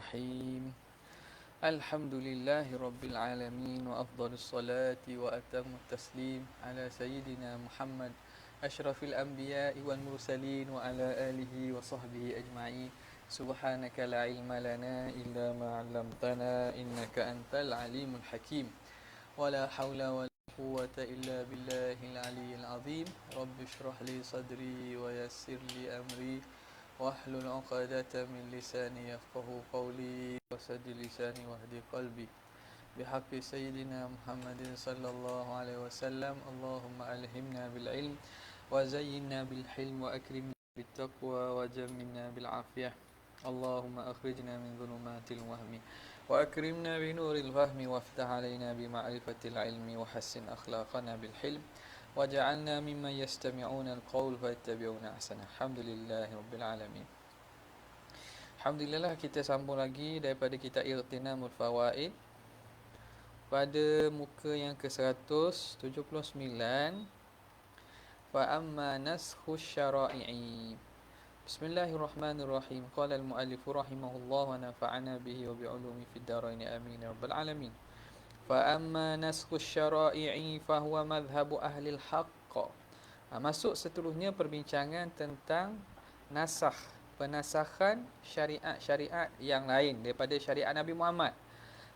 الرحيم الحمد لله رب العالمين وأفضل الصلاة وأتم التسليم على سيدنا محمد أشرف الأنبياء والمرسلين وعلى آله وصحبه أجمعين. سبحانك لا علم لنا إلا ما علمتنا إنك أنت العليم الحكيم. ولا حول ولا قوة إلا بالله العلي العظيم. رب اشرح لي صدري ويسر لي أمري واحلل عقدة من لساني يفقه قولي وسد لساني واهدي قلبي بحق سيدنا محمد صلى الله عليه وسلم. اللهم ألهمنا بالعلم وزينا بالحلم وأكرمنا بالتقوى وجملنا بالعافية. اللهم أخرجنا من ظلمات الوهم وأكرمنا بنور الفهم وافتح علينا بمعرفة العلم وحسن أخلاقنا بالحلم وجعلنا ممن يستمعون القول فيتبعون أحسنه. الحمدلله رب العالمين. Alhamdulillah, kita sambung lagi daripada kitab Ightinamul Fawaid pada muka yang ke-179. Fa amma naskhu syara'i. Bismillahirrahmanirrahim. Qala al-muallif rahimahullah wa nafa'ana bihi wa bi'ulumi fid dharain amin ya rabbal alamin. Fa amma naskhu syara'i fa huwa madhhabu ahli al-haqq. Masuk seterusnya perbincangan tentang nasakh, penasakhan syariat-syariat yang lain daripada syariat Nabi Muhammad.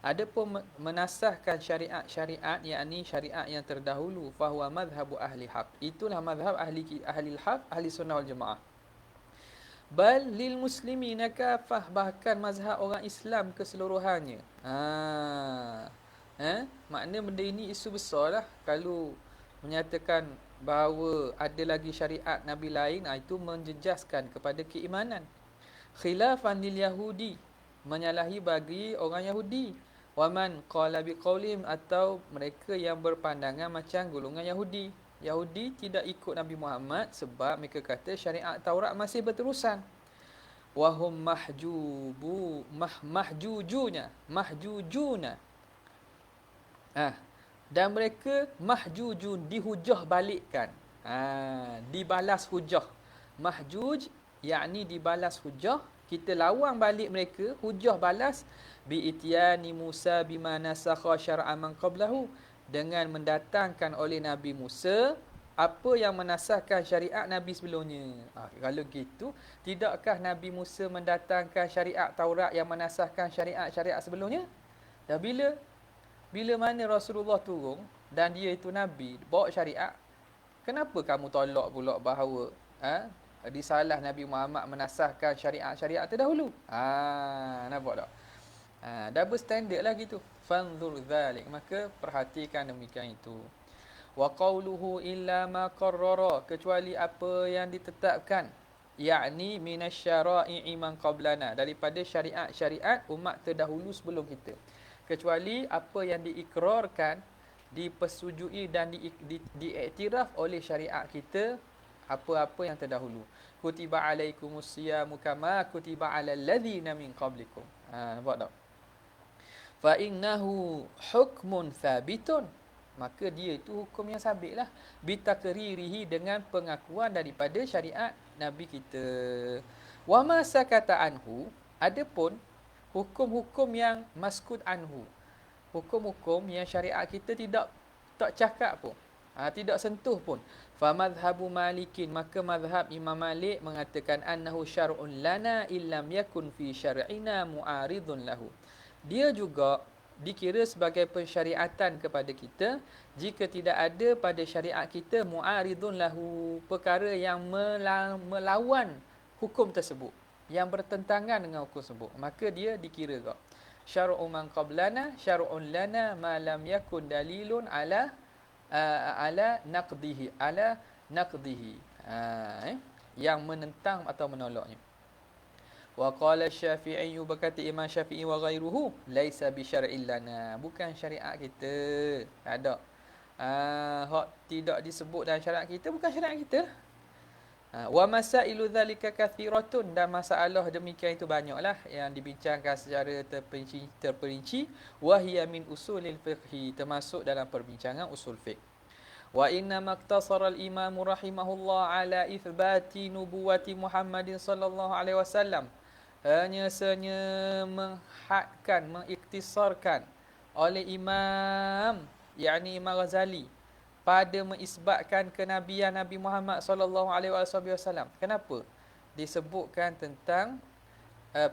Adapun menasahkan syariat-syariat, yakni syariat yang terdahulu, fahuwa madhhabu ahli haq. Itulah madhhab ahli haq, ahli sunnah wal jamaah. Bal lil muslimina kafah, bahkan mazhab orang Islam keseluruhannya. Makna benda ini isu besar lah. Kalau menyatakan bahawa ada lagi syariat Nabi lain, itu menjejaskan kepada keimanan. Khilafan lil Yahudi, menyalahi bagi orang Yahudi. Waman qala biqaulihim, atau mereka yang berpandangan macam golongan Yahudi. Yahudi tidak ikut Nabi Muhammad sebab mereka kata syariat Taurat masih berterusan. Wahum mahjujuna. Dan mereka mahjujun, dihujah balikkan. Dibalas hujah. Mahjuj yakni dibalas hujah. Kita lawan balik mereka, hujah balas. Bi'ityani Musa bima nasakha syar'a man qablahu, dengan mendatangkan oleh Nabi Musa apa yang menasahkan syariat Nabi sebelumnya. Kalau gitu, tidakkah Nabi Musa mendatangkan syariat Taurat yang menasahkan syariat-syariat sebelumnya? Dah bila mana Rasulullah turun dan dia itu Nabi, bawa syariat, kenapa kamu tolak pula bahawa risalah Nabi Muhammad menasahkan syariat-syariat terdahulu? Nampak tak? Double standard lah gitu. Fanzur dhalik, maka perhatikan demikian itu. Wa qawluhu illa ma qarrara, kecuali apa yang ditetapkan, yakni minasyara'i man qablana, daripada syariat-syariat umat terdahulu sebelum kita. Kecuali apa yang diikrarkan, dipersetujui dan diiktiraf oleh syariat kita, apa-apa yang terdahulu. Kutiba alaikumus siyamu kama kutiba alal ladzina min qablikum. Nampak tak? Fa innahu hukmun thabitun, maka dia itu hukum yang sabit lah. Bitakririhi, dengan pengakuan daripada syariat Nabi kita. Wa ma sakata anhu, adapun hukum-hukum yang maskut anhu, hukum-hukum yang syariat kita tak cakap pun, tidak sentuh pun. Fa madhhabu Malikin, maka mazhab Imam Malik mengatakan annahu syar'un lana illam yakun fi syar'ina mu'aridun lahu. Dia juga dikira sebagai pensyariatan kepada kita jika tidak ada pada syariat kita mu'aridun lahu, perkara yang melawan hukum tersebut, yang bertentangan dengan hukum tersebut, maka dia dikira kau syar'u man qablana syar'un lana ma lam yakun dalilun ala naqdihi yang menentang atau menolaknya. Wa qala Syafi'i, berkata Imam Syafi'i, wa ghairuhu laisa bi syar'in lana, bukan syariat kita. Ada hak tidak disebut dalam syariat kita, bukan syariat kita. Wa masailu dzalika kathiratun, dan masalah demikian itu banyaklah yang dibincangkan secara terperinci. Wa hiya min usulil fiqhi, termasuk dalam perbincangan usul fiqh. Wa inna maktasara al-imam rahimahullah ala ithbati nubuwati Muhammadin sallallahu alaihi wasallam, hanya saja menghadkan, mengiktisarkan oleh Imam, yakni Imam Ghazali, pada mengisbatkan kenabian Nabi Muhammad sallallahu alaihi wasallam. Kenapa? Disebutkan tentang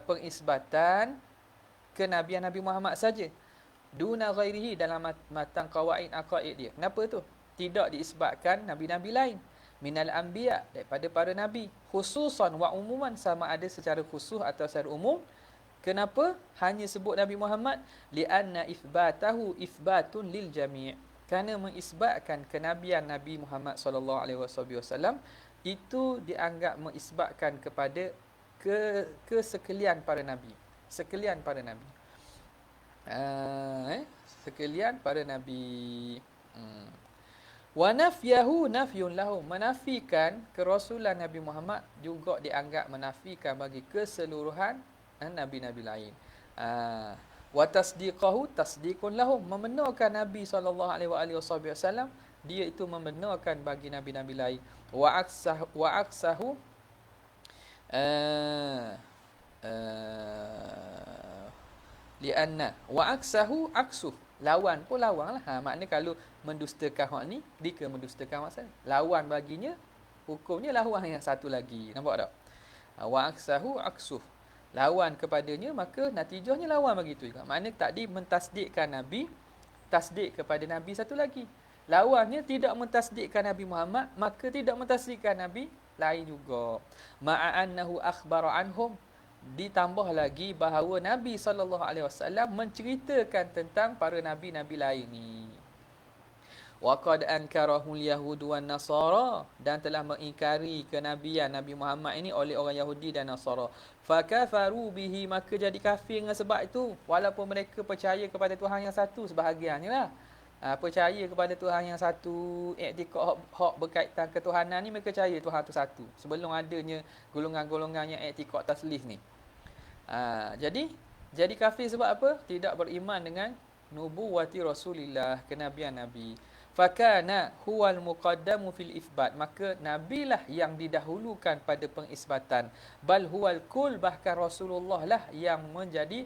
pengisbatan kenabian Nabi Muhammad saja. Duna ghairihi dalam matan qawaid aqaid dia. Kenapa tu? Tidak diisbatkan nabi-nabi lain. Minal anbiya, daripada para nabi. Khususan wa umuman, sama ada secara khusus atau secara umum. Kenapa hanya sebut Nabi Muhammad? Lianna ithbatahu ithbatun lil jami'. Kerana mengisbatkan kenabian Nabi Muhammad sallallahu alaihi wasallam itu dianggap mengisbatkan kepada kesekalian para nabi. Sekalian para nabi. Sekalian para nabi. Wa nafyahu nafyun lahu, menafikan kerasulan Nabi Muhammad juga dianggap menafikan bagi keseluruhan nabi-nabi lain. Wa tasdiqahu tasdiqun lahum, membenarkan Nabi sallallahu alaihi wasallam, dia itu membenarkan bagi nabi-nabi lain. Wa aksahu lianna wa aksahu aksuh, lawan pun lawan lah. Maknanya kalau mendustakan hak ni, dia mendustakan hak sana. Lawan baginya, hukumnya lawan yang satu lagi. Nampak tak? Wa aksahu aksuh, lawan kepadanya, maka natijahnya lawan begitu juga. Maknanya tadi mentasdikkan Nabi, tasdik kepada Nabi satu lagi. Lawannya tidak mentasdikkan Nabi Muhammad, maka tidak mentasdikkan Nabi lain juga. Ma'annahu akhbara anhum, ditambah lagi bahawa Nabi SAW menceritakan tentang para nabi-nabi lain ni. Wa qad ankarahul yahud wan nasara, dan telah mengingkari kenabian Nabi Muhammad ini oleh orang Yahudi dan Nasara. Fakafaru bihi, maka jadi kafir dengan sebab itu, walaupun mereka percaya kepada Tuhan yang satu sebahagiannya lah. Percaya kepada Tuhan yang satu, iktikad hak berkaitan ketuhanan ni, mereka percaya Tuhan tu satu sebelum adanya golongan-golongan yang iktikad taslih ni. Jadi kafir sebab apa? Tidak beriman dengan nubuwati Rasulillah, kenabian Nabi. Fakana huwal muqaddamu fil ithbat, maka nabilah yang didahulukan pada pengisbatan. Bal huwal kul, bahkan Rasulullah lah yang menjadi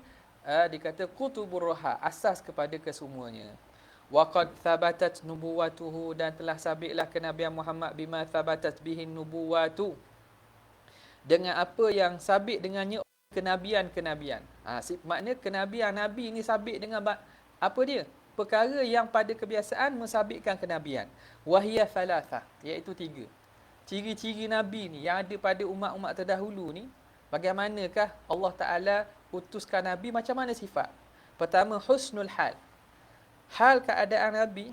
dikata qutubur roha, asas kepada kesemuanya. Wa qad thabatat nubuwatuhu, dan telah sabitlah kenabian Muhammad bima thabatat bihin nubuwatu, dengan apa yang sabit dengannya kenabian-kenabian. Maknanya kenabian Nabi ni sabit dengan apa dia? Perkara yang pada kebiasaan mensabitkan kenabian. Wahiyya thalatha, iaitu 3. Ciri-ciri Nabi ni yang ada pada umat-umat terdahulu ni, bagaimanakah Allah Ta'ala utuskan Nabi, macam mana sifat? Pertama, husnul hal. Hal keadaan Nabi,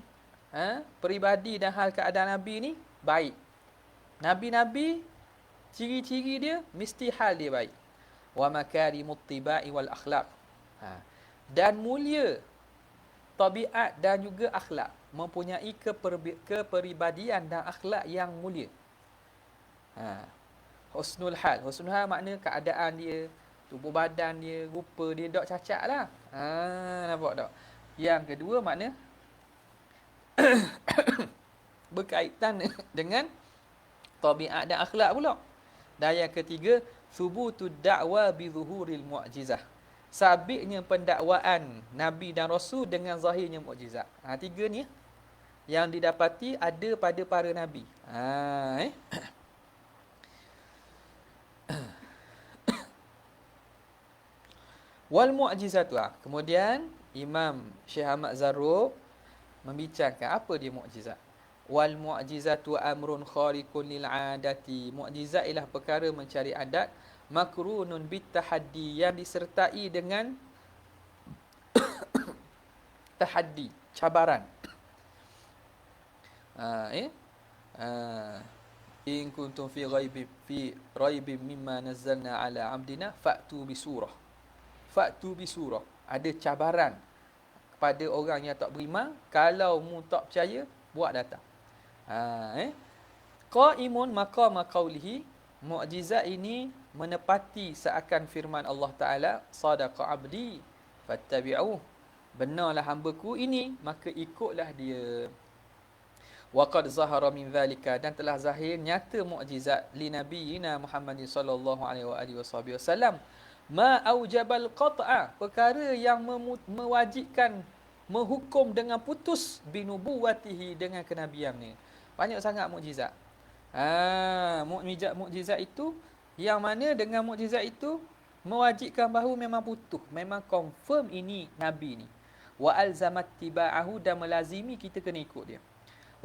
peribadi dan hal keadaan Nabi ni baik. Nabi-Nabi, ciri-ciri dia, mesti hal dia baik. Wa makarimut tibai wal akhlaq. Dan mulia tabiat dan juga akhlak, mempunyai kepribadian dan akhlak yang mulia. Husnul hal. Husnul hal makna keadaan dia, tubuh badan dia, rupa dia tak cacat lah. Nampak tak? Yang kedua makna berkaitan dengan tabiat dan akhlak pula. Dan yang ketiga, subutud da'wa bi zuhuril mu'jizah. Sabitnya pendakwaan Nabi dan Rasul dengan zahirnya mukjizat. 3 ni yang didapati ada pada para Nabi. Wal mu'jizatu. Kemudian Imam Syekh Ahmad Zarruq membincangkan apa dia mukjizat. Wal mu'jizatu amrun khariqun lil 'adati. Mukjizat ialah perkara mencari adat, makrunun bit tahaddi, yang disertai dengan tahaddi, cabaran. In kuntum fi raibin mimma nazzalna ala 'abdina fa'tu bi surah. Fa'tu bi surah. Ada cabaran kepada orang yang tak beriman. Kalau mu tak percaya, buat datang. Qaimun maqama qaulihi. Mukjizat ini menepati seakan firman Allah Ta'ala, sadaqa abdi fattabi'uh. Benarlah hamba-Ku ini, maka ikutlah dia. Wa qad zahara min dhalika, dan telah zahir nyata mukjizat li nabiyina Muhammadin sallallahu alaihi wasallam Ma aujabal qat'a, perkara yang mewajibkan, menghukum dengan putus binubuwatihi, dengan kenabiannya. Banyak sangat mukjizat. Mukjizat itu yang mana dengan mukjizat itu mewajibkan bahawa memang putus, memang confirm ini nabi ni. Wa alzamat tiba'ahu, dan melazimi kita kena ikut dia.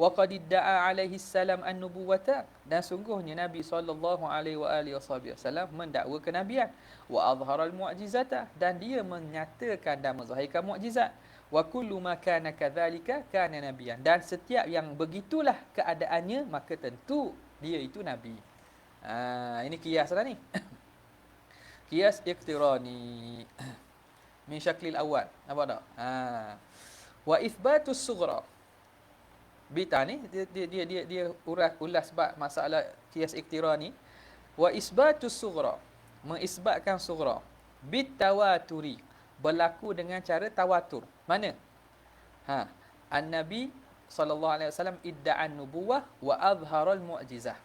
Wa qad idda'a alaihi salam an-nubuwata, dan sungguhnya Nabi sallallahu alaihi wasallam mendakwa kenabian. Wa azhara al-mu'jizata, dan dia menyatakan dan menzahirkan mukjizat. Wa kullu ma kana kadzalika kana nabiyan, dan setiap yang begitulah keadaannya maka tentu dia itu nabi. Ini kias lah ni. Kias iqtirani min syaklil awal. Nampak tak? Wa ithbatus sughra. Bita ni dia ulas bab masalah kias iqtirani. Wa isbatus sughra, mengisbatkan sughra bitawaturi, berlaku dengan cara tawatur. Mana? An-Nabi sallallahu alaihi wasallam idda'an nubuwah wa azharal mu'jizah.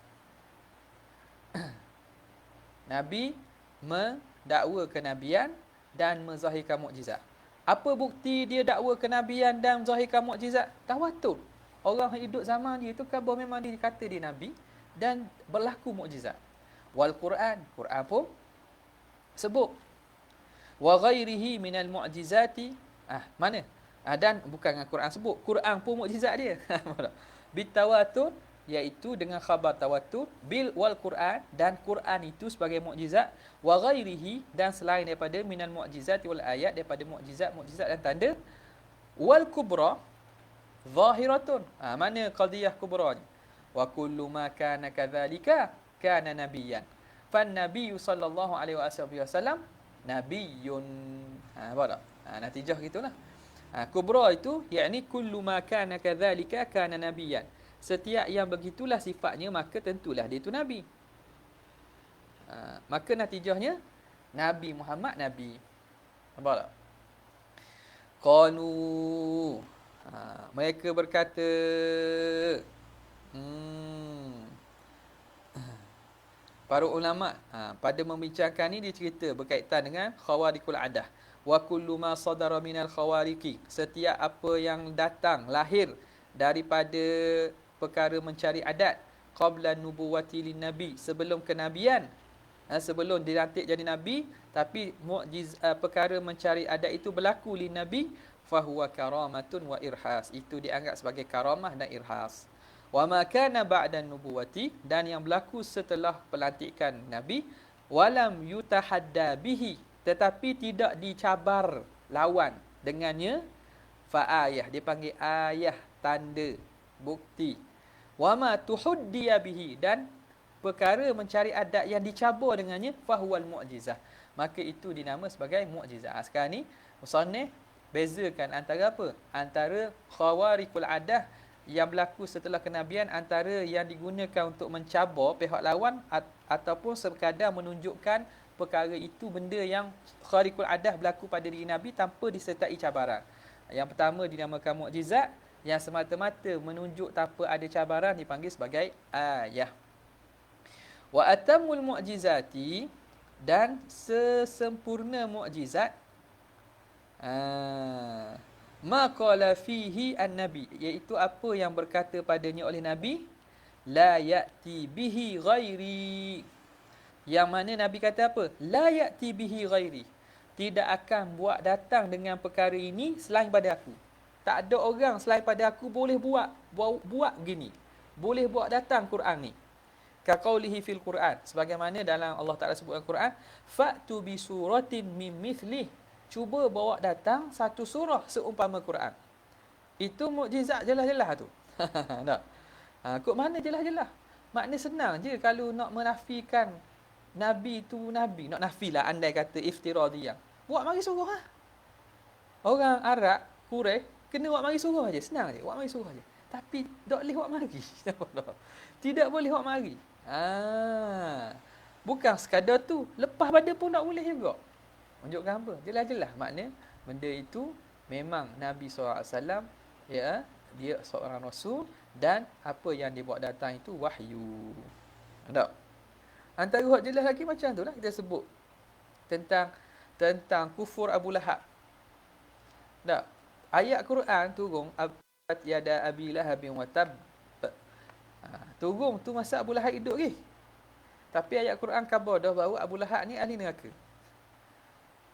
Nabi mendakwa kenabian dan menzahirkan mukjizat. Apa bukti dia dakwa kenabian dan menzahirkan mukjizat? Tawatur. Orang hidup zaman dia tu khabar memang dia kata dia nabi dan berlaku mukjizat. Wal Quran, Quran pun sebut. Wa ghairihi minal mu'jizati. Mana? Dan bukan dengan Quran sebut, Quran pun mukjizat dia. Bitawatur, iaitu dengan khabar tawatur, bil wal Quran, dan Quran itu sebagai mukjizat, wa ghairihi, dan selain daripada minal mu'jizati wal ayat, daripada mukjizat dan tanda, wal kubra zahiratun. Mana qadiyah kubra ni? Wa kullu ma kana kadzalika kana nabiyyan. Fan nabiyyu sallallahu alaihi wasallam nabiyyun. Apa tak? Natijah gitulah. Kubra itu yakni kullu ma kana kadzalika kana nabiyyan. Setiap yang begitulah sifatnya maka tentulah dia itu nabi. Maka natijahnya Nabi Muhammad nabi. Nampak tak? Qalu, mereka berkata, para ulama pada membincangkan ni dia cerita berkaitan dengan khawarikul adah. Wa kullu ma sadara minal khawariki, setiap apa yang datang lahir daripada perkara mencari adat, qabla nubuwati lin nabi, sebelum kenabian, sebelum dilantik jadi nabi, tapi perkara mencari adat itu berlaku lin nabi, fahuwa karamatun wa irhas, itu dianggap sebagai karamah dan irhas. Wa ma kana ba'da nubuwati, dan yang berlaku setelah pelantikan nabi, walam yutahadda bihi, tetapi tidak dicabar lawan dengannya, fa ayah, dipanggil ayah, tanda, bukti. Wa ma tuhaddiya bihi, dan perkara mencari adat yang dicabar dengannya, fahuwal mu'jizah, maka itu dinama sebagai mukjizat. Sekarang ni musannif bezakan antara apa? Antara khawarikul adah yang berlaku setelah kenabian, antara yang digunakan untuk mencabar pihak lawan ataupun sekadar menunjukkan perkara itu benda yang khawarikul adah berlaku pada diri Nabi tanpa disertai cabaran. Yang pertama dinamakan mukjizat, yang semata-mata menunjuk tanpa ada cabaran dipanggil sebagai ayah. Wa atamul mu'jizati, dan sesempurna mukjizat, ma qala fihi an-nabi, iaitu apa yang berkata padanya oleh Nabi, la ya'ti bihi ghairi, yang mana Nabi kata apa? La ya'ti bihi ghairi, tidak akan buat datang dengan perkara ini selain pada aku. Tak ada orang selain pada aku boleh buat gini, boleh buat datang Quran ni. Kaqaulihi fil Quran, sebagaimana dalam Allah Taala sebut dalam Quran, fa'tu bi suratin min mithlih, cuba bawa datang satu surah seumpama Quran. Itu mukjizat jelas-jelas tu. Tak? Kok mana jelas-jelas? Makna senang je kalau nak menafikan Nabi tu nabi, nak nafilah andai kata iftiradiyah. Buat mari surah lah. Orang Arab, Quraisy, kena buat mari surah je, senang je, buat mari surah je. Tapi tak boleh buat mari. Tidak boleh buat mari. Bukan sekadar tu, lepas pada pun tak boleh juga. Tunjukkan apa? Jelas-jelas makna benda itu memang Nabi SAW, ya, dia seorang rasul, dan apa yang dia buat datang itu wahyu. Tak? Antara hak jelas lagi macam tu lah kita sebut. tentang kufur Abu Lahab. Tak. Ayat Quran turun yada abi lahabin wa tab. Turun tu masa Abu Lahab hidup lagi. Tapi ayat Quran khabar dah bahawa Abu Lahab ni ahli neraka.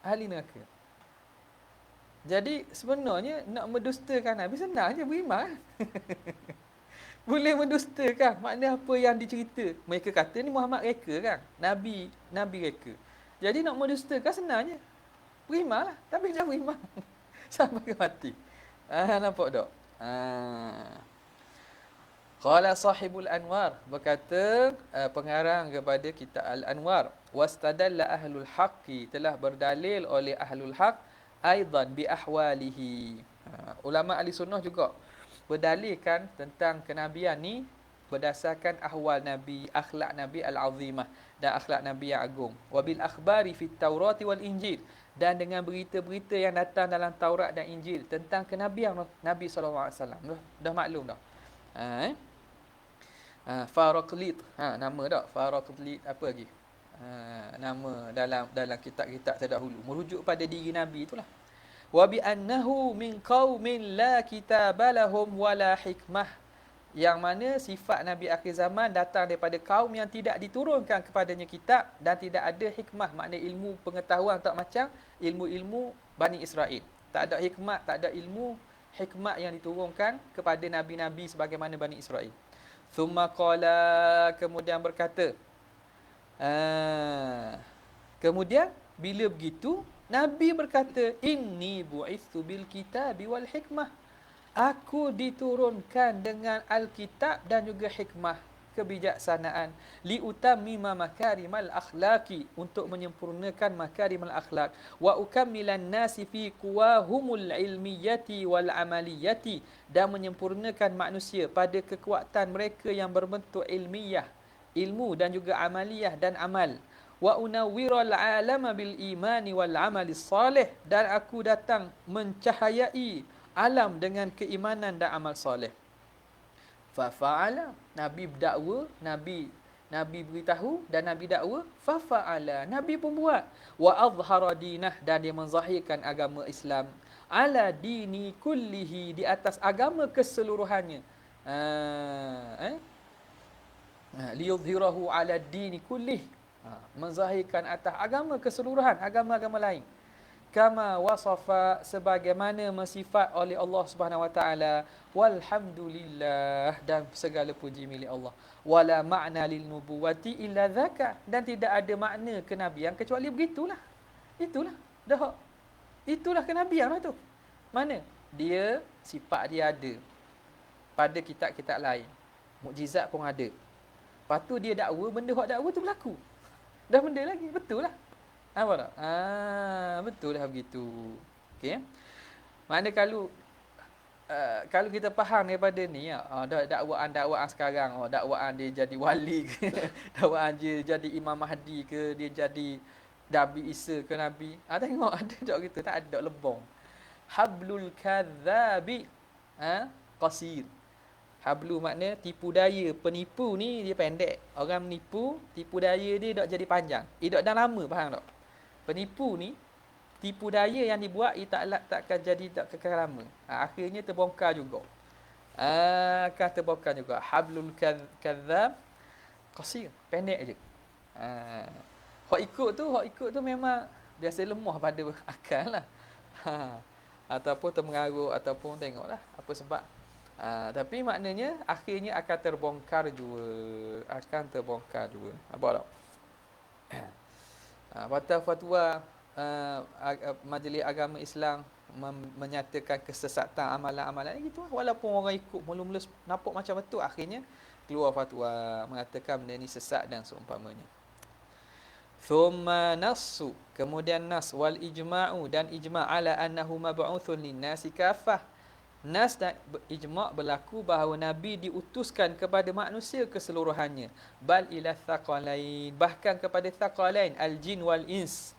Ahli neraka. Jadi sebenarnya nak mendustakan Nabi senang je beriman. Boleh mendustakan. Makna apa yang dicerita. Mereka kata ni Muhammad reka kan. Nabi reka. Jadi nak mendustakan senang je. Beriman lah. Tapi dah beriman. Sampai mati. Nampak tak? Qala sahibul anwar. Berkata pengarang kepada kitab Al-Anwar. Wastadalla ahlul haqqi. Telah berdalil oleh ahlul haqq. Aidan bi ahwalihi. Ulama ahli sunnah juga berdalilkan tentang kenabian ni berdasarkan ahwal Nabi, akhlak Nabi al-azimah dan akhlak Nabi yang agung. Wabil akhbari fit Taurati wal Injil, dan dengan berita-berita yang datang dalam Taurat dan Injil tentang kenabian Nabi sallallahu alaihi wasallam. Dah maklum dah. Faraqlit. Nama tak? Faraqlit apa lagi? Nama dalam kitab-kitab terdahulu merujuk pada diri Nabi itulah. Wa bi annahu min qaumin la kitabalahum wala hikmah, yang mana sifat Nabi akhir zaman datang daripada kaum yang tidak diturunkan kepadanya kitab dan tidak ada hikmah, makna ilmu pengetahuan tak macam ilmu-ilmu Bani Israel. Tak ada hikmah, tak ada ilmu hikmah yang diturunkan kepada nabi-nabi sebagaimana Bani Israel. Thumma qala, kemudian berkata, kemudian bila begitu Nabi berkata, inni bu'ithu bil kitabi wal hikmah, aku diturunkan dengan Alkitab dan juga hikmah, kebijaksanaan, li utammima makarimal akhlaqi, untuk menyempurnakan makarimal akhlak, wa ukammilan nasi fi quwahumul ilmiyati wal amaliyati, dan menyempurnakan manusia pada kekuatan mereka yang berbentuk ilmiah, ilmu, dan juga amaliyah dan amal. Wa unawwiral alama bil imani wal amali salih, dan aku datang mencahayai alam dengan keimanan dan amal soleh. Fa fa'ala, Nabi berdakwa, Nabi beritahu dan Nabi dakwa. Fa fa'ala, Nabi pun buat. Wa azhara dinah, dan dia menzahirkan agama Islam, ala dini kullihi, di atas agama keseluruhannya. Liyudhhirahu ala dini kullih, menzahirkan atas agama keseluruhan, agama-agama lain. Kama wasafa, sebagaimana mensifat oleh Allah Subhanahu wa taala. Walhamdulillah, dan segala puji milik Allah. Wala ma'na lil nubuwati illa dzaka, dan tidak ada makna kenabian kecuali begitulah. Itulah dah. Itulah kenabian lah tu. Mana? Dia sifat dia ada pada kitab-kitab lain. Mukjizat pun ada. Lepas tu dia dakwa, benda hak dakwa tu berlaku. Dah benda lagi, betul lah. Apa tak? Betul dah begitu. Okey. Mana kalau kita faham daripada ni, dakwaan sekarang, dakwaan dia jadi wali ke, dakwaan dia jadi Imam Mahdi ke, dia jadi Nabi Isa ke Nabi. Tengok ada tak gitu, tak ada lebong. Hablul kadzabi qasir. Hablu makna tipu daya, penipu ni dia pendek. Orang menipu, tipu daya dia tak jadi panjang. Dia dah lama, faham tak? Penipu ni, tipu daya yang dibuat, ia takkan jadi tak kekal lama. Akhirnya terbongkar juga. Akan terbongkar juga. Hablul kadzab qasir, pendek je. Hak ikut tu memang biasa lemah pada akal lah. Ataupun termengaruh, ataupun tengoklah apa sebab. Tapi maknanya akhirnya akan terbongkar juga. Apa tak? Fatwa Majlis Agama Islam menyatakan kesesatan amalan-amalan gitu. Walaupun orang ikut mula-mula nampak macam betul, akhirnya keluar fatwa mengatakan benda ni sesat dan seumpamanya. Thumma nassu, kemudian nas wal ijma'u, dan ijma' ala annahu mab'utsun lin-nasi kaffah. Nas dan ijma' berlaku bahawa Nabi diutuskan kepada manusia keseluruhannya. Bal ila thaqalain, bahkan kepada thaqalain, al-jin wal ins.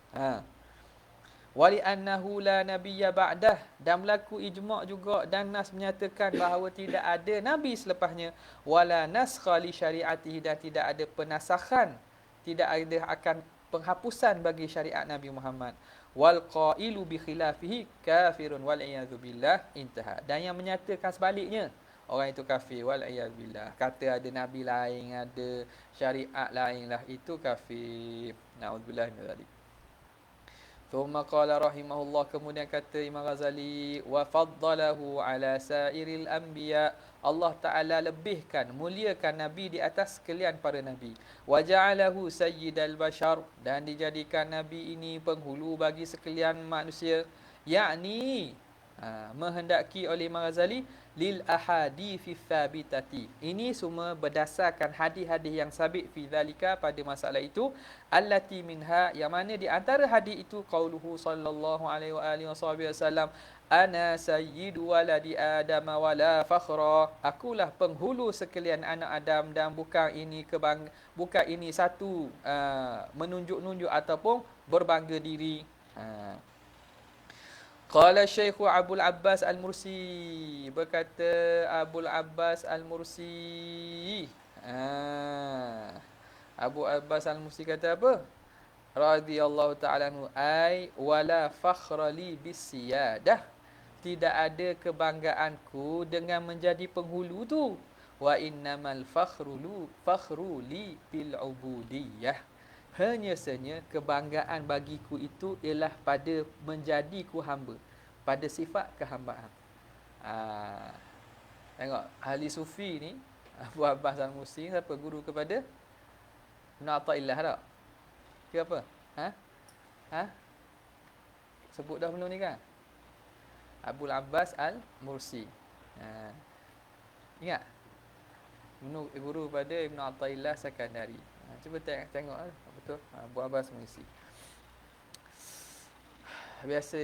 Wali annahu la nabiyya ba'dah, dan berlaku ijma' juga dan nas menyatakan bahawa tidak ada nabi selepasnya. Wala naskha li syariatihi, dan tidak ada penasakhan, tidak ada akan penghapusan bagi syariat Nabi Muhammad. Wal qailu bi khilafihi kafirun wal iyadzu billah, intaha. Dan yang menyatakan sebaliknya, orang itu kafir, wal iyadzu billah. Kata ada nabi lain, ada syariat lain lah, itu kafir. Naudzubillah min dzalik. Thumma qala rahimahullah, kemudian kata Imam Ghazali, wa faddalahu ala sairil anbiya, Allah Ta'ala lebihkan, muliakan Nabi di atas sekalian para Nabi. Wa ja'alahu sayyidal bashar, dan dijadikan Nabi ini penghulu bagi sekalian manusia. Yakni, menghendaki oleh Imam Ghazali, lil ahadithi thabitati. Ini semua berdasarkan hadis-hadis yang sabit fi zalika, pada masalah itu. Allati minha, yang mana di antara hadis itu, qauluhu sallallahu alaihi wa alihi wasallam, ana sayyidu waladi adam wala fakhra. Akulah penghulu sekalian anak Adam, dan bukan ini satu menunjuk-nunjuk ataupun berbangga diri. Qala Syekh Abul Abbas Al-Mursi, berkata Abul Abbas Al-Mursi. Abu Abbas Al-Mursi kata apa? Radhiyallahu ta'ala anhu, ai wala fakhra li bisiyadah. Tidak ada kebanggaanku dengan menjadi penghulu tu. Wa innamal fakhru li bil ubudiyah. Hanya saja kebanggaan bagiku itu ialah pada menjadiku hamba, pada sifat kehambaan. Tengok, ahli sufi ni, Abu Abbas Al-Mursi, siapa guru kepada Ibn Atha'illah tak? Ke apa? Sebut dah belum ni kan? Abu Abbas Al-Mursi. Ingat? Guru pada Ibn Atha'illah Sakandari. Cuba tengok betul. Abu Abbas Al-Mursi. Biasa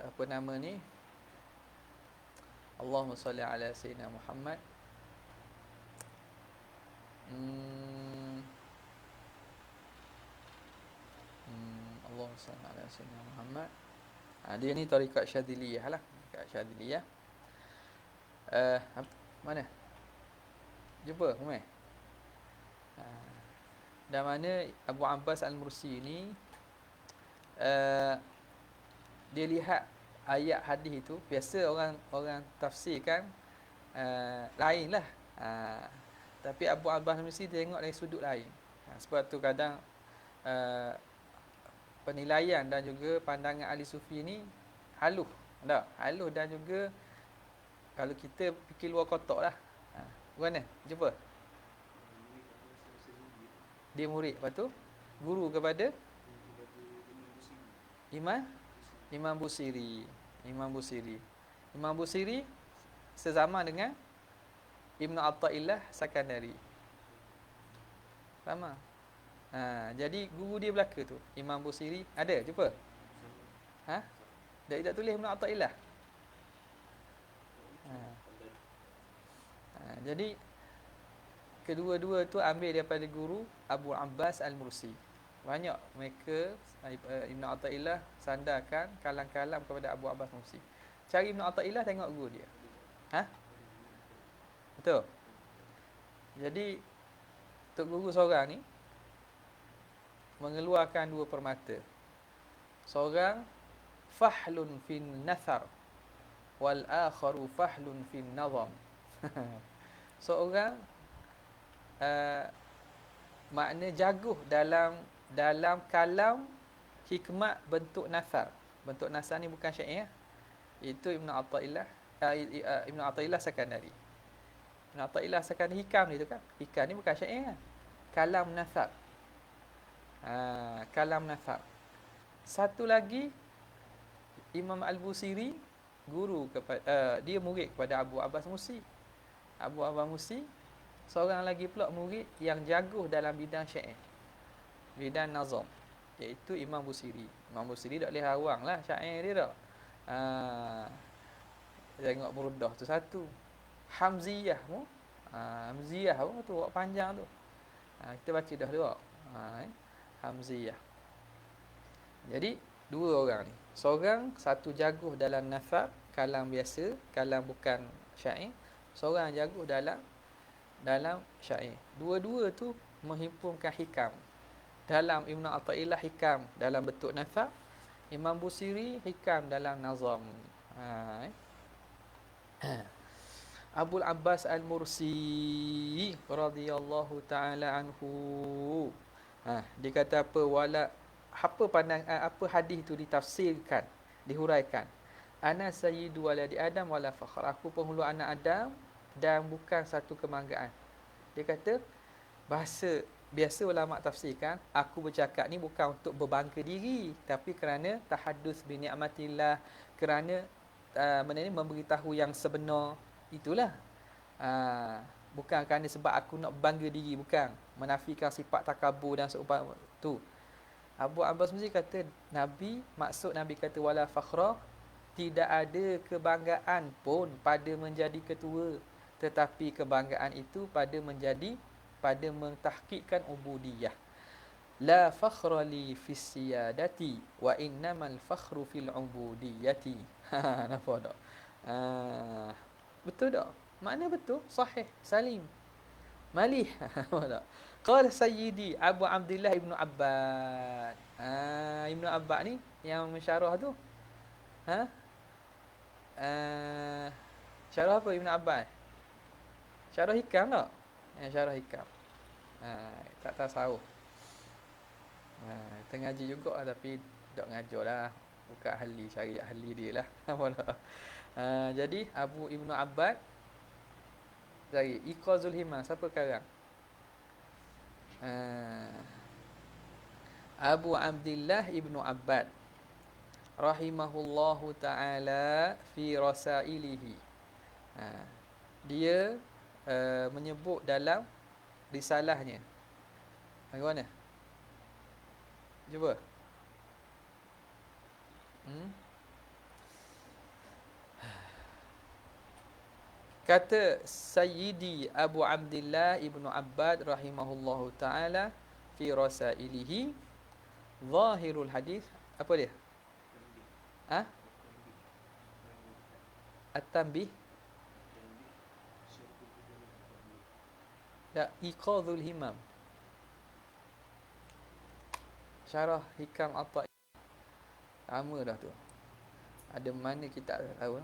apa nama ni? Allahumma salli ala Sayyidina Muhammad. Allahumma salli ala Sayyidina Muhammad. Dia ni tarikat Syadziliyah lah. Tarikat Syadziliyah. Mana? Jumpa, Umar? Dan mana Abu Abbas Al-Mursi ni, dia lihat ayat hadis itu, biasa orang tafsirkan lain lah. Tapi Abu Abbas Al-Mursi tengok dari sudut lain. Sebab tu kadang penilaian dan juga pandangan ahli sufi ni haluh. Tak? Haluh dan juga kalau kita fikir luar kotak lah. Bukan jumpa? Dia murid, lepas tu guru kepada Imam Busiri. Imam Busiri sezaman dengan Ibn Atha'illah Sakandari. Sama. Jadi guru dia belaka tu, Imam Busiri. Ada, jumpa? Tak tulis Ibn Atha'illah. Jadi kedua-dua tu ambil daripada guru Abu Abbas Al-Mursi. Banyak mereka Ibn Atha'illah sandarkan kalam-kalam kepada Abu Abbas Al-Mursi. Cari Ibn Atha'illah, tengok guru dia. Betul? Jadi Tok Guru seorang ni mengeluarkan dua permata. Seorang fahlun fin nathar wal akharu fahlun fin nazam. Seorang makna jaguh dalam kalam hikmat bentuk nasar. Bentuk nasar ni bukan syair. Itu Ibn Atha'illah Sakandari. Ibn Atha'illah Sakandari hikam ni tu kan. Hikam ni bukan syair. Kalam nasar. Kalam nasar. Satu lagi Imam Al-Busiri, guru kepada dia murid kepada Abu Abbas Mursi. Abu Abbas Mursi seorang lagi pula murid yang jaguh dalam bidang syair, bidang nazam, iaitu Imam Busiri. Imam Busiri tak boleh hawang lah syair dia tak. Tengok Burdah tu satu. Hamziyah pun. Hamziyah pun tu buat panjang tu. Kita baca dah dua. Hamziyah. Jadi dua orang ni. Seorang satu jaguh dalam nafar, kalam biasa, kalam bukan syair. Seorang jaguh dalam syair. Dua-dua tu menghimpunkan hikam. dalam Ibn Athaillah hikam dalam bentuk nathar, Imam Busiri hikam dalam nazam. Ha. Abul Abbas Al-Mursi radhiyallahu taala anhu. Dia kata apa, apa pandang apa hadis itu ditafsirkan, dihuraikan. Ana sayyidu waladi Adam wala fakhr. Aku penghulu anak Adam dan bukan satu kebanggaan. Dia kata bahasa biasa ulama tafsirkan, aku bercakap ni bukan untuk berbangga diri, tapi kerana tahaddus bi ni'matillah, kerana memberitahu yang sebenar. Itulah. Bukan kerana sebab aku nak bangga diri, bukan menafikan sifat takabur dan seumpama tu. Abu Abbas mesti kata maksud Nabi kata wala fakhra, tidak ada kebanggaan pun pada menjadi ketua, tetapi kebanggaan itu pada mentahqiqkan ubudiyah. La fakhra li fis siyadati wa innamal fakhru fil ubudiyati. Nampak tak? Betul tak? Makna betul, sahih, salim, malih. Nampak tak? Qala Sayyidi Abu Abdullah Ibnu Abbad. Ibnu Abbad ni yang mensyarah tu. Syarah apa Ibnu Abbas? Syarah hikam tak? Syarah hikam. Tak tasawuf. Tengah ngaji juga tapi tak ngajar lah. Bukan ahli, cari ahli dia lah. Jadi Abu Ibnu Abbad dari Iqazul Himam, siapa karang? Abu Abdullah Ibnu Abbad rahimahullahu ta'ala fi rasailihi. Dia menyebut dalam risalahnya. Bagaimana? Cuba. Kata Sayyidi Abu Abdullah Ibnu Abbad rahimahullahu ta'ala fi rasailihi, zahirul hadis, apa dia? At-tanbih. Ya, Iqadhul Himam. Syarah hikam apa? Lama dah tu. Ada mana kita tak tahu.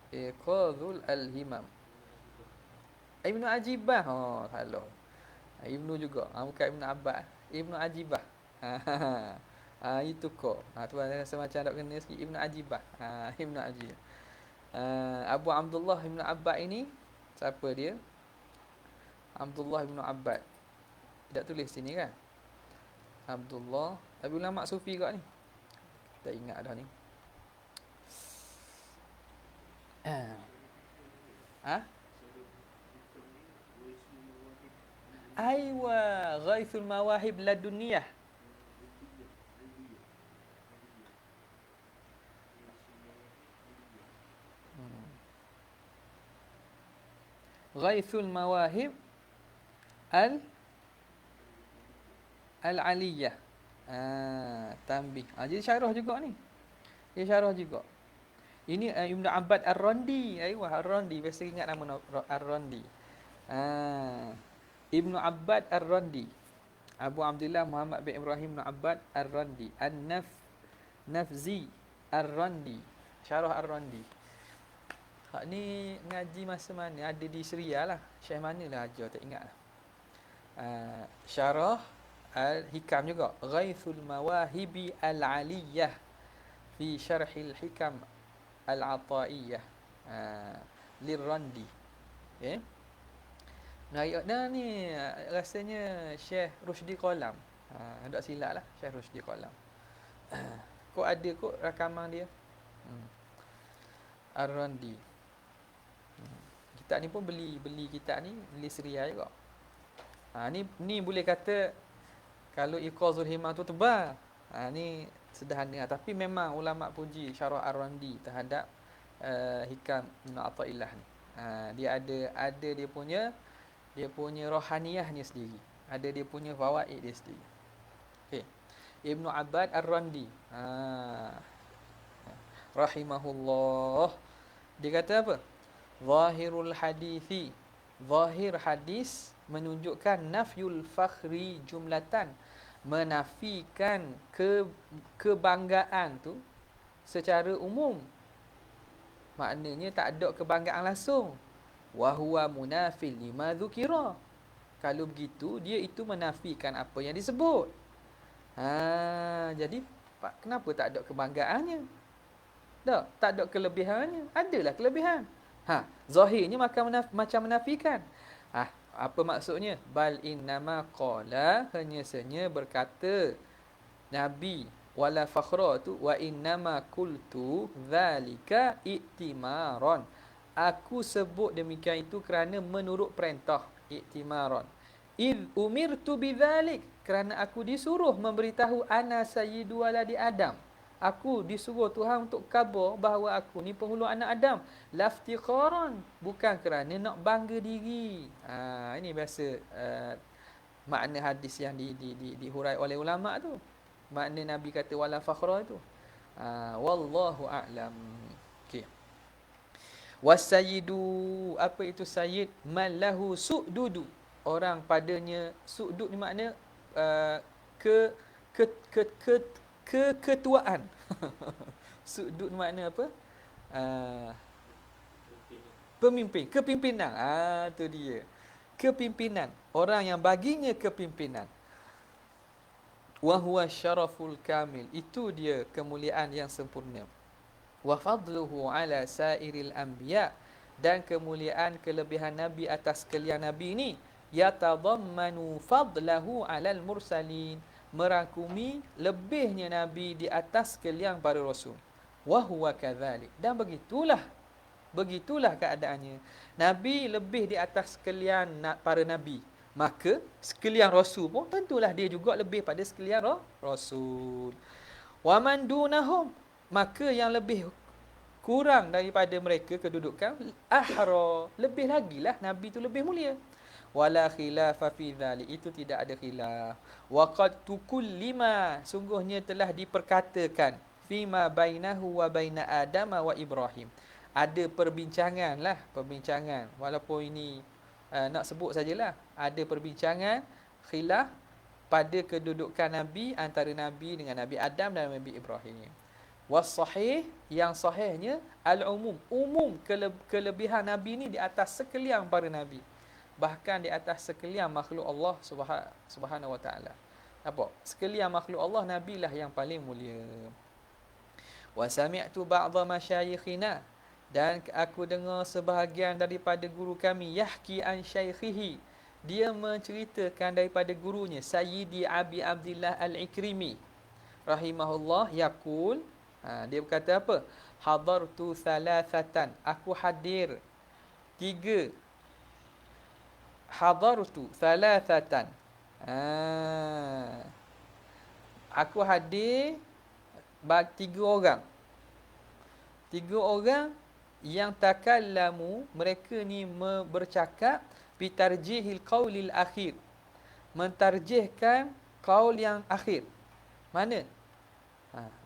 Iqadhul Al-Himam. Ibnu Ajibah. Salah. Ibnu juga. Bukan Ibnu Abbas. Ibnu Ajibah. Itu kok. Tu rasa macam tak kena sikit. Ibnu Ajibah. Ibnu Ajibah. Abu Abdullah Ibnu Abbad ini, siapa dia? Abdullah Ibnu Abbad. Tak tulis sini kan? Abdullah. Tapi ulama sufi kat ni. Tak ingat dah ni. Aywa, Ghaithul Mawahib Ladunniyah. Ghaithul Mawahib Al-Aliyah. Tanbih. Jadi syarah juga ni. Dia syarah juga. Ini Ibnu Abbad Ar-Randi. Ar-Randi. Biasa ingat nama Ar-Randi. Ibnu Abbad Ar-Randi. Abu Abdullah Muhammad bin Ibrahim Ibnu Abbad Ar-Randi. Nafzi Ar-Randi. Syarah Ar-Randi. Hak ni ngaji masa mana? Ada di Syria lah. Syekh mana lah ajar, tak ingat lah. Syarah Al-Hikam juga. Ghaithul Mawahibi Al-Aliyah fi Syarhil Hikam Al-Ataiyah Lirrandi. Okay. Nah ni rasanya Syekh Rushdi Qalam. Tak silap lah, Syekh Rushdi Qalam. Kok ada kot rakaman dia. Ar-Randi. Kitab ni pun beli kitab ni, beli Syria juga. Ni boleh kata kalau Iqazul Himam tu tebal. Ni sederhana, tapi memang ulama puji syarah Ar-Randi terhadap hikam Ibn Athaillah ni. Dia ada dia punya rohaniyahnya sendiri. Ada dia punya fawaid dia sendiri. Okey. Ibnu Abbad Ar-Randi. Rahimahullah. Dia kata apa? Zahirul hadithi Zahir hadis menunjukkan nafyul fakhri jumlatan, menafikan kebanggaan tu secara umum. Maknanya tak ada kebanggaan langsung. Wa huwa munafil lima dzukira. Kalau begitu dia itu menafikan apa yang disebut. Jadi kenapa tak ada kebanggaannya? Tak ada kelebihannya. Adalah kelebihan. Zahirnya macam menafikan. Apa maksudnya? Bal innama qala, hanya saja berkata Nabi wala fakhra tu, wa innama qultu dzalika i'timaron. Aku sebut demikian itu kerana menurut perintah, i'timaron. Id umirtu bidzalik, kerana aku disuruh memberitahu ana sayyidu waladi Adam. Aku disuruh Tuhan untuk khabar bahawa aku ni penghulu anak Adam. Laftiqaran, bukan kerana nak bangga diri. Ini biasa makna hadis yang dihurai oleh ulama tu. Makna Nabi kata wala fakhra tu. Wallahu a'lam. Okey. Wasayyidu, apa itu sayyid? Mallahu su'dudu, orang padanya su'dud ni makna keketuaan. Su'dud makna apa? Pemimpin, kepimpinan. Tu dia. Kepimpinan, orang yang baginya kepimpinan. Wa huwa syaraful kamil, itu dia kemuliaan yang sempurna. Wa fadluhu ala sairil anbiya, dan kemuliaan kelebihan Nabi atas sekalian Nabi ini yatadammanu fadlahu alal mursalin, merangkumi lebihnya Nabi di atas sekalian para rasul. Wa huwa kadzalik, dan begitulah keadaannya. Nabi lebih di atas sekalian para nabi, maka sekalian rasul pun tentulah dia juga lebih pada sekalian rasul. Wa man dunahum, maka yang lebih kurang daripada mereka kedudukan, ahra, lebih lagi lah Nabi itu lebih mulia. Wala khilafa fi dzalik, itu tidak ada khilaf. Wa qad tukullima, sungguhnya telah diperkatakan, fima bainahu wa baina Adam wa Ibrahim. Ada perbincangan, walaupun ini nak sebut sajalah, ada perbincangan khilaf pada kedudukan Nabi, antara Nabi dengan Nabi Adam dan Nabi Ibrahim. Was-sahih, yang sahihnya al-umum, kelebihan Nabi ni di atas sekalian para Nabi, bahkan di atas sekalian makhluk Allah subhanahu wa ta'ala. Apa? Sekalian makhluk Allah, Nabi lah yang paling mulia. Wa sami'tu ba'dha masyayikhina, dan aku dengar sebahagian daripada guru kami, yahki an syaikhihi, dia menceritakan daripada gurunya, Sayyidi Abi Abdillah Al-Ikrimi rahimahullah, yaqul, dia berkata apa? Hadartu thalathatan, aku hadir tiga. Hadartu thalathatan, aku hadir tiga orang. Tiga orang yang takallamu, mereka ni bercakap bitarjihil qaulil akhir, mentarjihkan qaul yang akhir. Mana?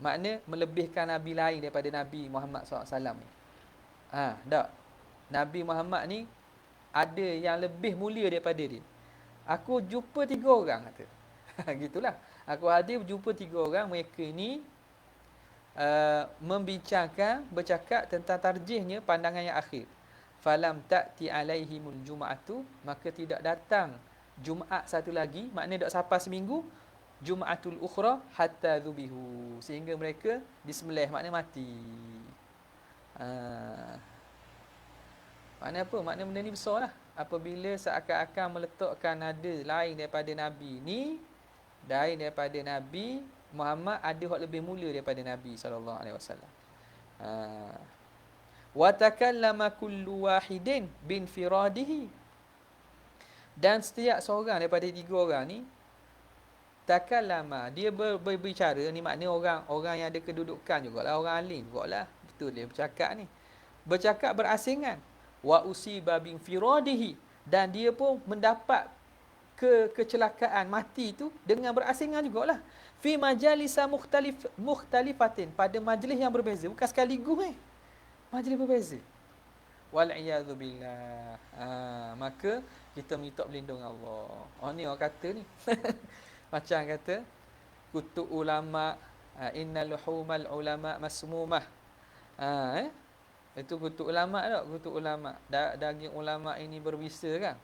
Makna melebihkan Nabi lain daripada Nabi Muhammad SAW ni. Tak. Nabi Muhammad ni ada yang lebih mulia daripada dia. Aku jumpa tiga orang, kata. Gitulah. Aku hadir jumpa tiga orang, mereka ni bercakap tentang tarjihnya pandangan yang akhir. Falam ta'ti alaihimul jum'atu, maka tidak datang Jumaat satu lagi, maknanya tak sampai seminggu, Jum'atul ukhra hatta dhubihu, sehingga mereka disembelih, maknanya mati. Maknanya apa? Maknanya benda ni besar lah. Apabila seakan-akan meletakkan nada lain daripada Nabi ni, daripada Nabi Muhammad, ada hak lebih mulia daripada Nabi SAW. Wa takallama kullu wahidin bin firadihi, dan setiap seorang daripada tiga orang ni, takallama, dia berbicara, ni maknanya orang yang ada kedudukan jugalah, orang alim jugalah, betul dia bercakap ni, bercakap berasingan. Wa usiba bin firadihi, dan dia pun mendapat kecelakaan, mati tu dengan berasingan jugalah. Fi majalisa mukhtalifatin, pada majlis yang berbeza, bukan sekaligus majlis berbeza. wal iyadzu billah. Maka kita minta perlindungan Allah. Ni orang kata ni. Macam kata kutu ulama, innal luhumal ulama masmumah. Itu kutu ulama tak? Kutu ulama. Daging ulama ini berbisa kan?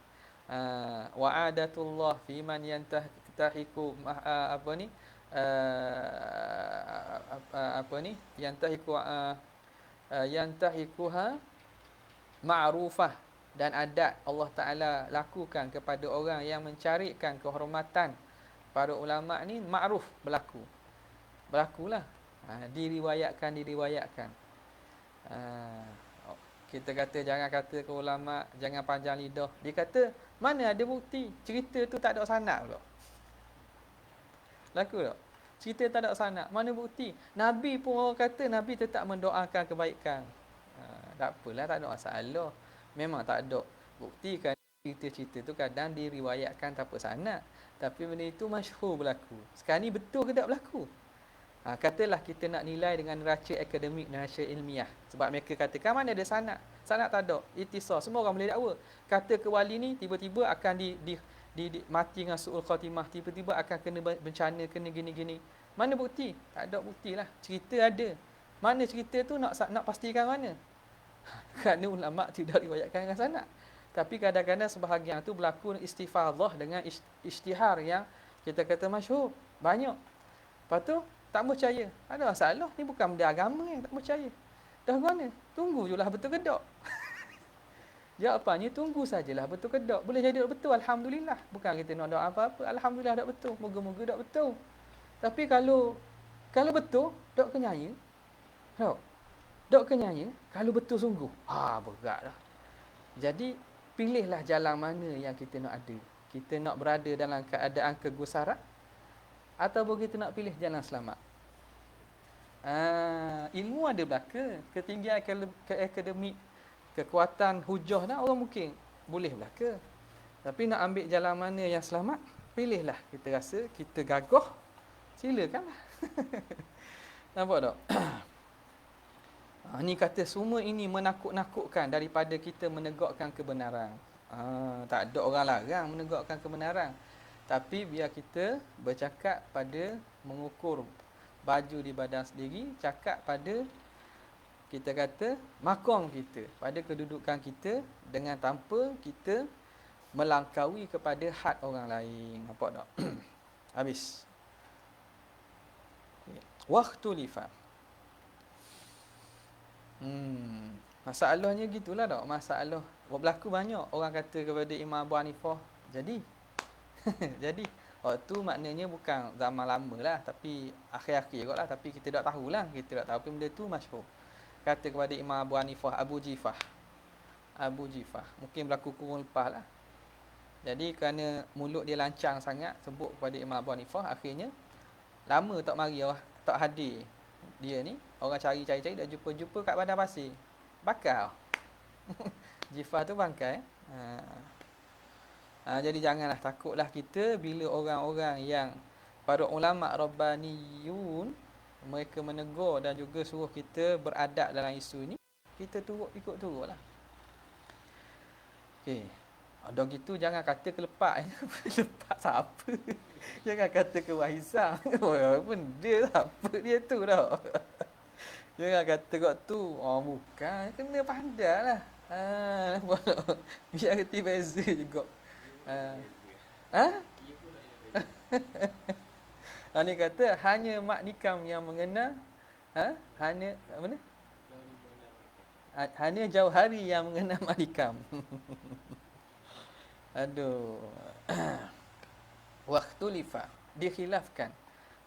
Wa'adatullah fi man yantahiku apa ni? Apa ni? Yantahikuha ma'rufah, dan adat Allah Ta'ala lakukan kepada orang yang mencarikan kehormatan para ulama ni ma'ruf, berlakulah. Diriwayatkan. Kita kata jangan kata ke ulama, jangan panjang lidah. Dia kata mana ada bukti, cerita tu tak ada sanad pula. Laku tak? Cerita tak ada sanad, mana bukti? Nabi pun orang kata Nabi tetap mendoakan kebaikan. Tak apalah, tak ada masalah. Memang tak ada bukti kan, cerita-cerita tu kadang diriwayatkan tanpa sanad, tapi benda itu masyhur berlaku. Sekarang ni betul ke tak berlaku? Katalah kita nak nilai dengan neraca akademik, neraca ilmiah. Sebab mereka katakan mana ada sanad. Sanad tak ada. Itisar. Semua orang boleh dakwa. Kata ke wali ni tiba-tiba akan mati dengan su'ul khatimah. Tiba-tiba akan kena bencana, kena gini-gini. Mana bukti? Tak ada bukti lah. Cerita ada. Mana cerita tu nak pastikan mana? Kerana ulama' tidak riwayatkan dengan sanad. Tapi kadang-kadang sebahagian tu berlaku istifadhah dengan isytihar yang kita kata masyhur. Banyak. Lepas tu tak percaya. Ada masalah. Ni bukan benda agama yang tak percaya. Dah mana? Tunggu je lah betul ke tak? Jawapannya tunggu sajalah betul ke tak. Boleh jadi tak betul, alhamdulillah. Bukan kita nak doa apa-apa, alhamdulillah tak betul. Moga-moga tak betul. Tapi kalau betul, tak kenyanya. Tak kenyanya, kalau betul sungguh. Berat dah. Jadi pilihlah jalan mana yang kita nak ada. Kita nak berada dalam keadaan kegusaran, ataupun kita nak pilih jalan selamat. Ilmu ada belaka, ketinggian akademik, kekuatan hujah dah orang mungkin boleh belaka. Tapi nak ambil jalan mana yang selamat, pilihlah. Kita rasa kita gagah, silakanlah. Nampak tak? Ni kata semua ini menakut-nakutkan daripada kita menegakkan kebenaran. Tak ada orang larang menegakkan kebenaran. Tapi biar kita bercakap pada mengukur baju di badan sendiri, cakap pada kita kata maqam kita, pada kedudukan kita, dengan tanpa kita melangkaui kepada had orang lain. Nampak tak? Habis. Waktu lifa. Masalahnya gitulah tak? Masalah berlaku banyak. Orang kata kepada Imam Abu Hanifah, jadi waktu maknanya bukan zaman lama lah, tapi akhir-akhir kot lah. Tapi kita tak tahulah. Kita tak tahu apa benda tu masyhur. Kata kepada Imam Abu Hanifah, Abu Jifah. Mungkin berlaku kurun lepas lah. Jadi kerana mulut dia lancang sangat, sebut kepada Imam Abu Hanifah. Akhirnya lama tak mari orang, tak hadir dia ni. Orang cari dah jumpa kat padang pasir, bakar. Jifah tu bangkai. Jadi janganlah, takutlah kita bila orang-orang yang para ulama rabbaniyun mereka menegur dan juga suruh kita beradab dalam isu ni, kita ikut turutlah. Okey. Ada gitu jangan kata kelepak. Lepak siapa? Jangan kata ke Wahisam. Pun dia siapa dia tu dah. Jangan kata kat tu. Bukan, kena pandailah. Biar reti beza juga. Ni kata hanya mak nikam yang mengenal, hanya mana? Hanya Jauhari yang mengenal mak nikam. Aduh. Waktu lifa, dikhilafkan.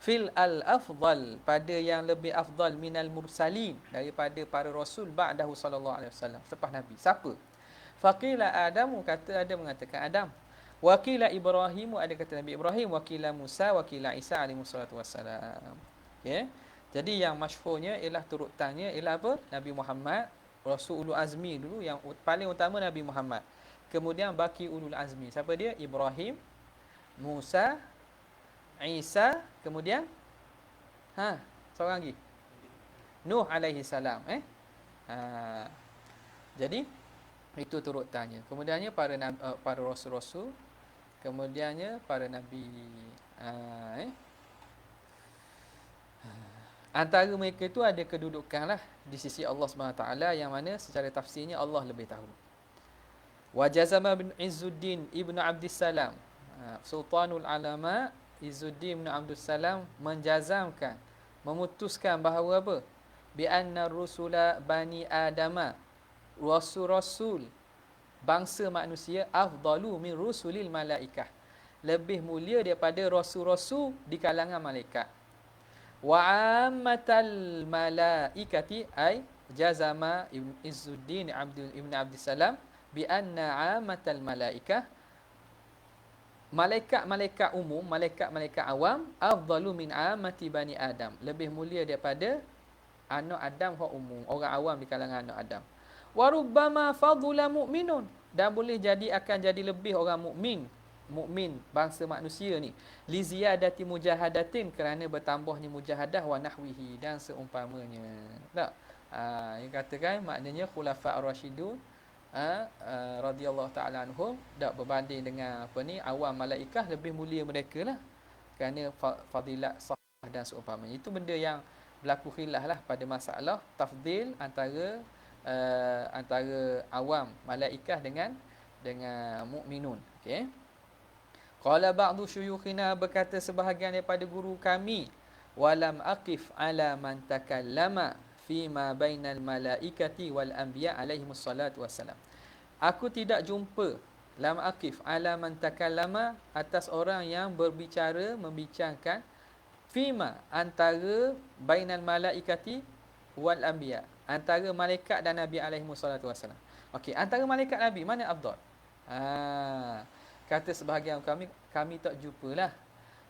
Fil al-afdal, pada yang lebih afdal minal mursalin, daripada para rasul ba'dahu sallallahu alaihi wasallam, selepas Nabi. Siapa? Faqila Adamu, kata ada mengatakan Adam. Wakila Ibrahimu, ada kata Nabi Ibrahim. Wakila Musa, wakila Isa alaihi salatu wassalam. Okay. Jadi yang masyhurnya ialah turutannya ialah apa? Nabi Muhammad, Rasul Ulul Azmi dulu, yang paling utama Nabi Muhammad. Kemudian baki Ulul Azmi. Siapa dia? Ibrahim, Musa, Isa, kemudian seorang lagi, Nuh alaihi salam. Jadi Itu turutannya. Kemudiannya para rasul-rasul, kemudiannya para nabi. Antara mereka itu ada kedudukan lah di sisi Allah SWT, yang mana secara tafsirnya Allah lebih tahu. Wa jazama bin Izzuddin ibn Abdussalam, Sultanul Alama Izzuddin ibn Abdussalam menjazamkan, memutuskan bahawa apa? Bi anna rusula bani adama, rasul-rasul bangsa manusia afdalu min rusulil malaikah, lebih mulia daripada rasul-rasul di kalangan malaikat. Wa ammatal malaikati ay jazama Izzuddin ibn Abdussalam bi anna ammatal malaikah, malaikat-malaikat umum, malaikat-malaikat awam afdalu min ammati bani Adam, lebih mulia daripada anak Adam hak umum, orang awam di kalangan anak Adam. Wa rubbama fadula mu'minun, dan boleh jadi akan jadi lebih orang mukmin bangsa manusia ni, li ziyadati mujahadatin, kerana bertambahnya mujahadah, wa nahwihi, dan seumpamanya. Tak? Yang katakan maknanya khulafa ar-rasyidun radhiyallahu taala anhum tak berbanding dengan apa ni, awam malaikah, lebih mulia mereka lah kerana fadilat sahih dan seumpamanya. Itu benda yang berlaku khilaf lah pada masalah tafdil antara awam malaikah dengan mukminun. Okey. Qala ba'du syuyukhina, berkata sebahagian daripada guru kami, walam aqif ala man takallama fima bainal malaikati wal anbiya alaihimus salatu wassalam. Aku tidak jumpa, lam aqif ala man takallama, atas orang yang berbicara, membincangkan, fima, antara bainal malaikati wal anbiya, antara malaikat dan nabi alaihimus salatu wassalam. Okey, antara malaikat nabi mana afdal? Kata sebahagian kami tak jumpalah.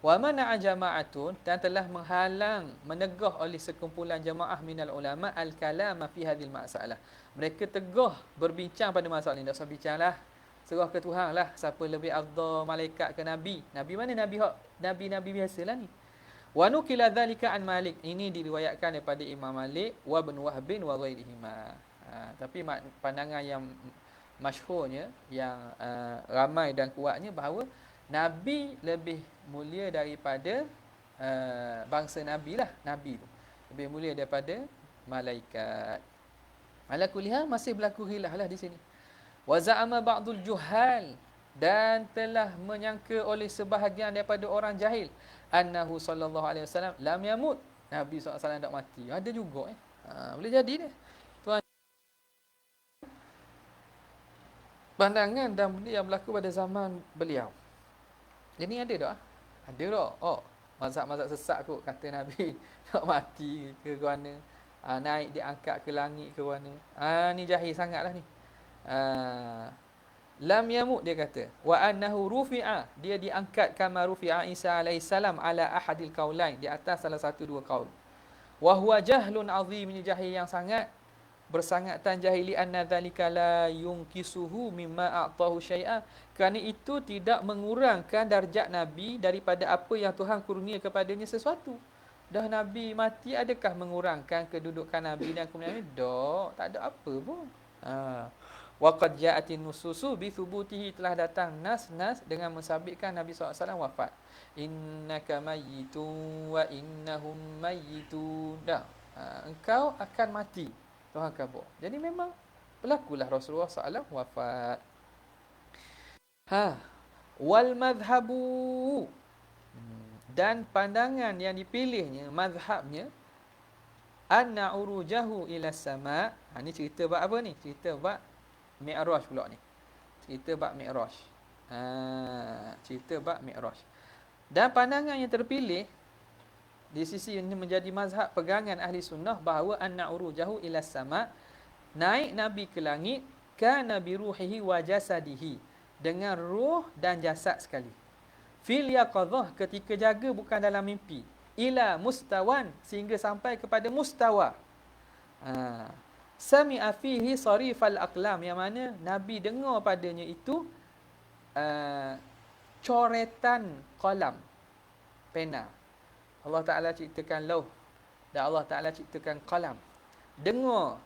Wa mana jama'atun, dan telah menghalang, menegah oleh sekumpulan jemaah minal ulama al-kalama fi hadhil masalah. Mereka tegah berbincang pada masalah ini. Tak usah bincanglah, serah ke Tuhan lah siapa lebih afdal, malaikat ke nabi. Nabi mana? Nabi biasalah ni. Wa nukila dzalika an Malik, ini diriwayatkan daripada Imam Malik wa Ibn Wahb wa ghairihima. Tapi pandangan yang masyhurnya, yang ramai dan kuatnya, bahawa nabi lebih mulia daripada bangsa nabi lah. Nabi tu lebih mulia daripada malaikat. Ala kulli hal, masih berlaku khilaf lah di sini. Wa za'ama ba'dul juhal, dan telah menyangka oleh sebahagian daripada orang jahil, annahu sallallahu alaihi wasallam lam yamut, Nabi SAW tak mati. Ada juga boleh jadi dia. Tuan, pandangan dan benda yang berlaku pada zaman beliau. Ini ada tak? Ada tak? Oh, mazhab-mazhab sesat kot kata Nabi tak mati ke mana, naik diangkat ke langit ke mana. Ni jahil sangatlah ni. Lam yamut, dia kata. Wa annahu rufi'a, dia diangkat kama rufi'a Isa alaihi salam ala ahadil qaulain, di atas salah satu dua qaul. Wa huwa jahlun azim, ini jahil yang sangat bersangatan jahili, anna dzalika la yunkisuhu mimma a'tahu syai'a, kerana itu tidak mengurangkan darjat Nabi daripada apa yang Tuhan kurnia kepadanya sesuatu. Dah Nabi mati, adakah mengurangkan kedudukan Nabi dan kemudian tak ada apa pun. Wa qad ja'atin nususu bi thubutihi, telah datang nas-nas dengan mensabitkan Nabi SAW wafat. Innaka mayyitun wa innahum mayyitun. Engkau akan mati, Tuhan kabur. Jadi memang berlakulah Rasulullah SAW wafat. Wal madhabu, dan pandangan yang dipilihnya, mazhabnya, anna urujahu ila sama. Ni cerita bab apa ni? Cerita bab Mi'raj pula ni. Cerita bab Mi'raj. Cerita bab Mi'raj. Dan pandangan yang terpilih di sisi ini menjadi mazhab pegangan ahli sunnah, bahawa anna urujahu ila sama, naik Nabi ke langit, kana bi ruhihi wa jasadihi, dengan ruh dan jasad sekali. Fil yaqadhah, ketika jaga, bukan dalam mimpi. Ila mustawan, sehingga sampai kepada mustawa. Sami'a fihi sarifal aqlam, yang mana Nabi dengar padanya itu coretan qalam, pena. Allah Ta'ala ciptakan lauh, dan Allah Ta'ala ciptakan qalam. Dengar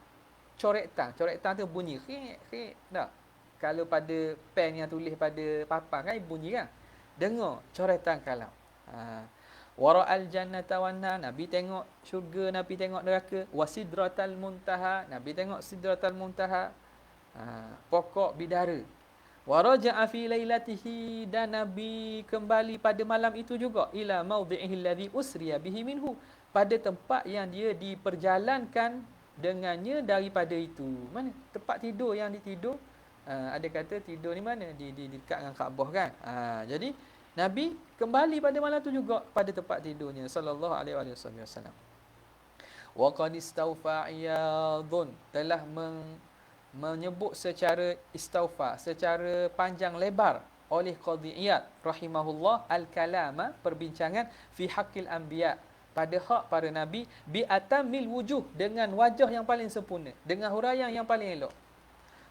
coretan. Coretan tu bunyi khik tak? Kalau pada pen yang tulis pada papan kan bunyi kan? Dengar coretan kalam. Wara'al jannata wan nar, Nabi tengok syurga, Nabi tengok neraka. Wasidratal muntaha, Nabi tengok sidratal muntaha. Pokok bidara. Waraja'a fi lailatihi, dan Nabi kembali pada malam itu juga ila maudhi'ihi alladhi usriya bihi minhu, pada tempat yang dia diperjalankan dengannya daripada itu. Mana? Tempat tidur yang ditidur. Ada kata tidur ni mana? Di dekat dengan Kaabah kan. Jadi Nabi kembali pada malam tu juga pada tempat tidurnya sallallahu alaihi wasallam. Wa qad istawfa iyadun, telah menyebut secara istaufa, secara panjang lebar oleh Qadhi Iyad rahimahullah al-kalama, perbincangan fi haqqil anbiya, pada hak para nabi, bi atamil wujuh, dengan wajah yang paling sempurna, dengan huraian yang paling elok.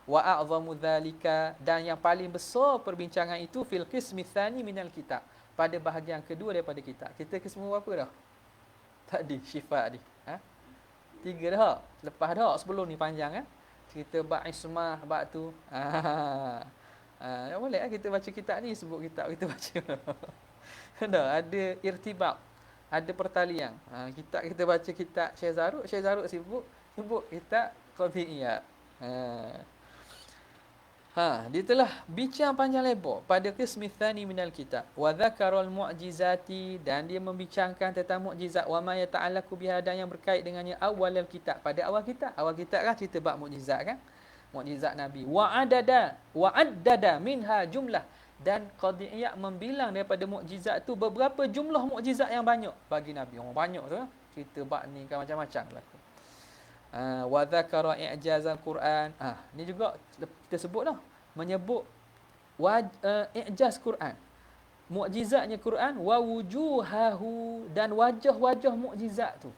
Wa a'zamu dzalika, dan yang paling besar perbincangan itu fil qismi tsani minal kitab, pada bahagian kedua daripada kitab. Kita qismu berapa dah? Tadi Syifa ni. 3 dah. Lepas dah sebelum ni panjang kan. Cerita bab ismah, bab tu. Boleh kita baca kitab ni, sebut kitab kita baca. Dah ada irtibab, ada pertalian. Kitab kita baca kitab Syekh Zaruk sebut kitab Qadhi Iyad. Dia telah bincang panjang lebar pada qismi tsani minal kitab. Wa dzakaral mu'jizati, dan dia membincangkan tentang mukjizat. Wa ma yata'allaqu biha, dan yang berkait dengannya awalal kitab, pada awal kitab. Awal kitab kan cerita bab mukjizat kan? Mukjizat Nabi. Wa addada minha jumlah, dan Qadhi Iyad membilang daripada mukjizat tu beberapa jumlah mukjizat yang banyak bagi Nabi. Banyak tu kan? Cerita bab ni kan macam-macam berlaku. Wa dzakara i'jazal Quran. Ni juga kita sebut dah, menyebut i'jaz Quran, mukjizatnya Quran. Wa wujuhahu, dan wajah-wajah mukjizat tu.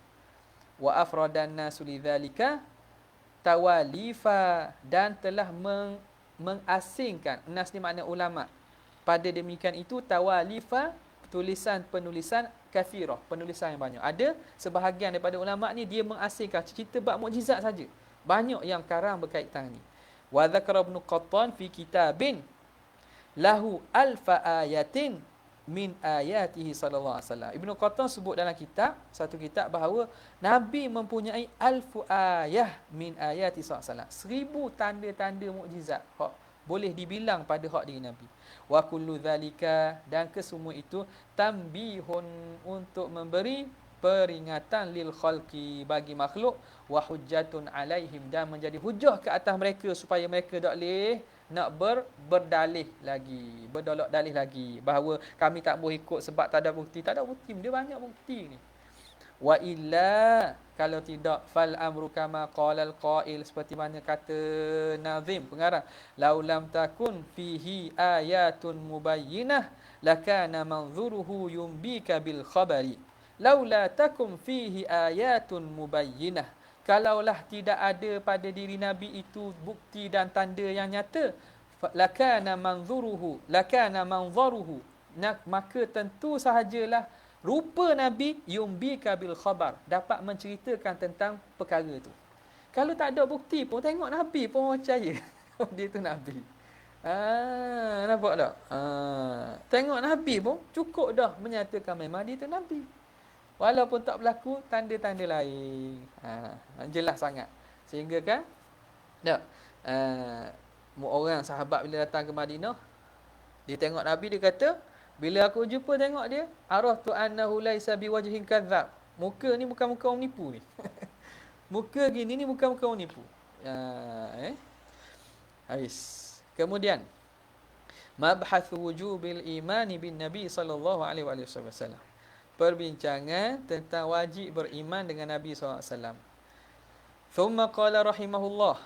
Wa afradan nasu lidzalika tawalifa, dan telah mengasingkan, nas ni makna ulama, pada demikian itu tawalifa, penulisan kathirah, penulisan yang banyak. Ada sebahagian daripada ulama ni dia mengasingkan cerita bab mukjizat saja. Banyak yang karang berkaitan ni. Wa dzakara Ibnu Qattan fi kitabin lahu alfa ayatin min ayatihi sallallahu alaihi wasallam. Ibnu Qattan sebut dalam satu kitab bahawa Nabi mempunyai alfu ayah min ayati sallallahu alaihi wasallam. 1000 tanda-tanda mukjizat hak boleh dibilang pada hak diri Nabi. Wa kullu zalika, dan kesemua itu tambihun, untuk memberi peringatan lil khalqi, bagi makhluk, wa hujjatun alaihim, dan menjadi hujah ke atas mereka supaya mereka tak boleh nak berdalih lagi, berdolak dalih lagi bahawa kami tak boleh ikut sebab tak ada bukti. Tak ada bukti, dia banyak bukti ni. Wa illa, kalau tidak, fal amru kama qala al qail, seperti mana kata nazim pengarang, laulam takun fihi ayatun mubayyinah lakana manzuruhu yumbika bil khabari. Laula takum fihi ayatun mubayyinah, kalaulah tidak ada pada diri Nabi itu bukti dan tanda yang nyata, lakana manzuruhu, maka tentu sahajalah rupa Nabi yumbika bil khabar, dapat menceritakan tentang perkara itu. Kalau tak ada bukti pun, tengok Nabi pun percaya dia tu Nabi. Nampak tak? Tengok Nabi pun cukup dah menyatakan memang dia tu Nabi. Walaupun tak berlaku tanda-tanda lain. Jelas sangat. Sehingga kan orang sahabat bila datang ke Madinah, dia tengok Nabi, dia kata, bila aku jumpa tengok dia, araftu annahu laisa biwajhin kadzab. Muka ni bukan muka orang nipu ni. Muka gini ni bukan muka orang nipu. Habis. Kemudian mabhathu wujubil imani bin Nabi sallallahu alaihi wasallam. Perbincangan tentang wajib beriman dengan Nabi sallallahu alaihi wasallam. Thumma qala rahimahullah.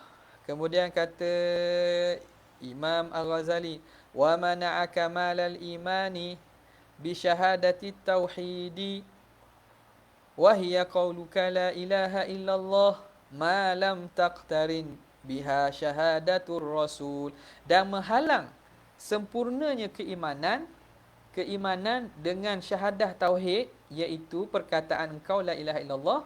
Kemudian kata Imam Al-Ghazali, wa mana'aka malal imani bi syahadati tauhidi wa hiya qauluka la ilaha illallah ma lam taqtarin biha syahadatur rasul, dan menghalang sempurnanya keimanan dengan syahadah tauhid, iaitu perkataan engkau la ilaha illallah,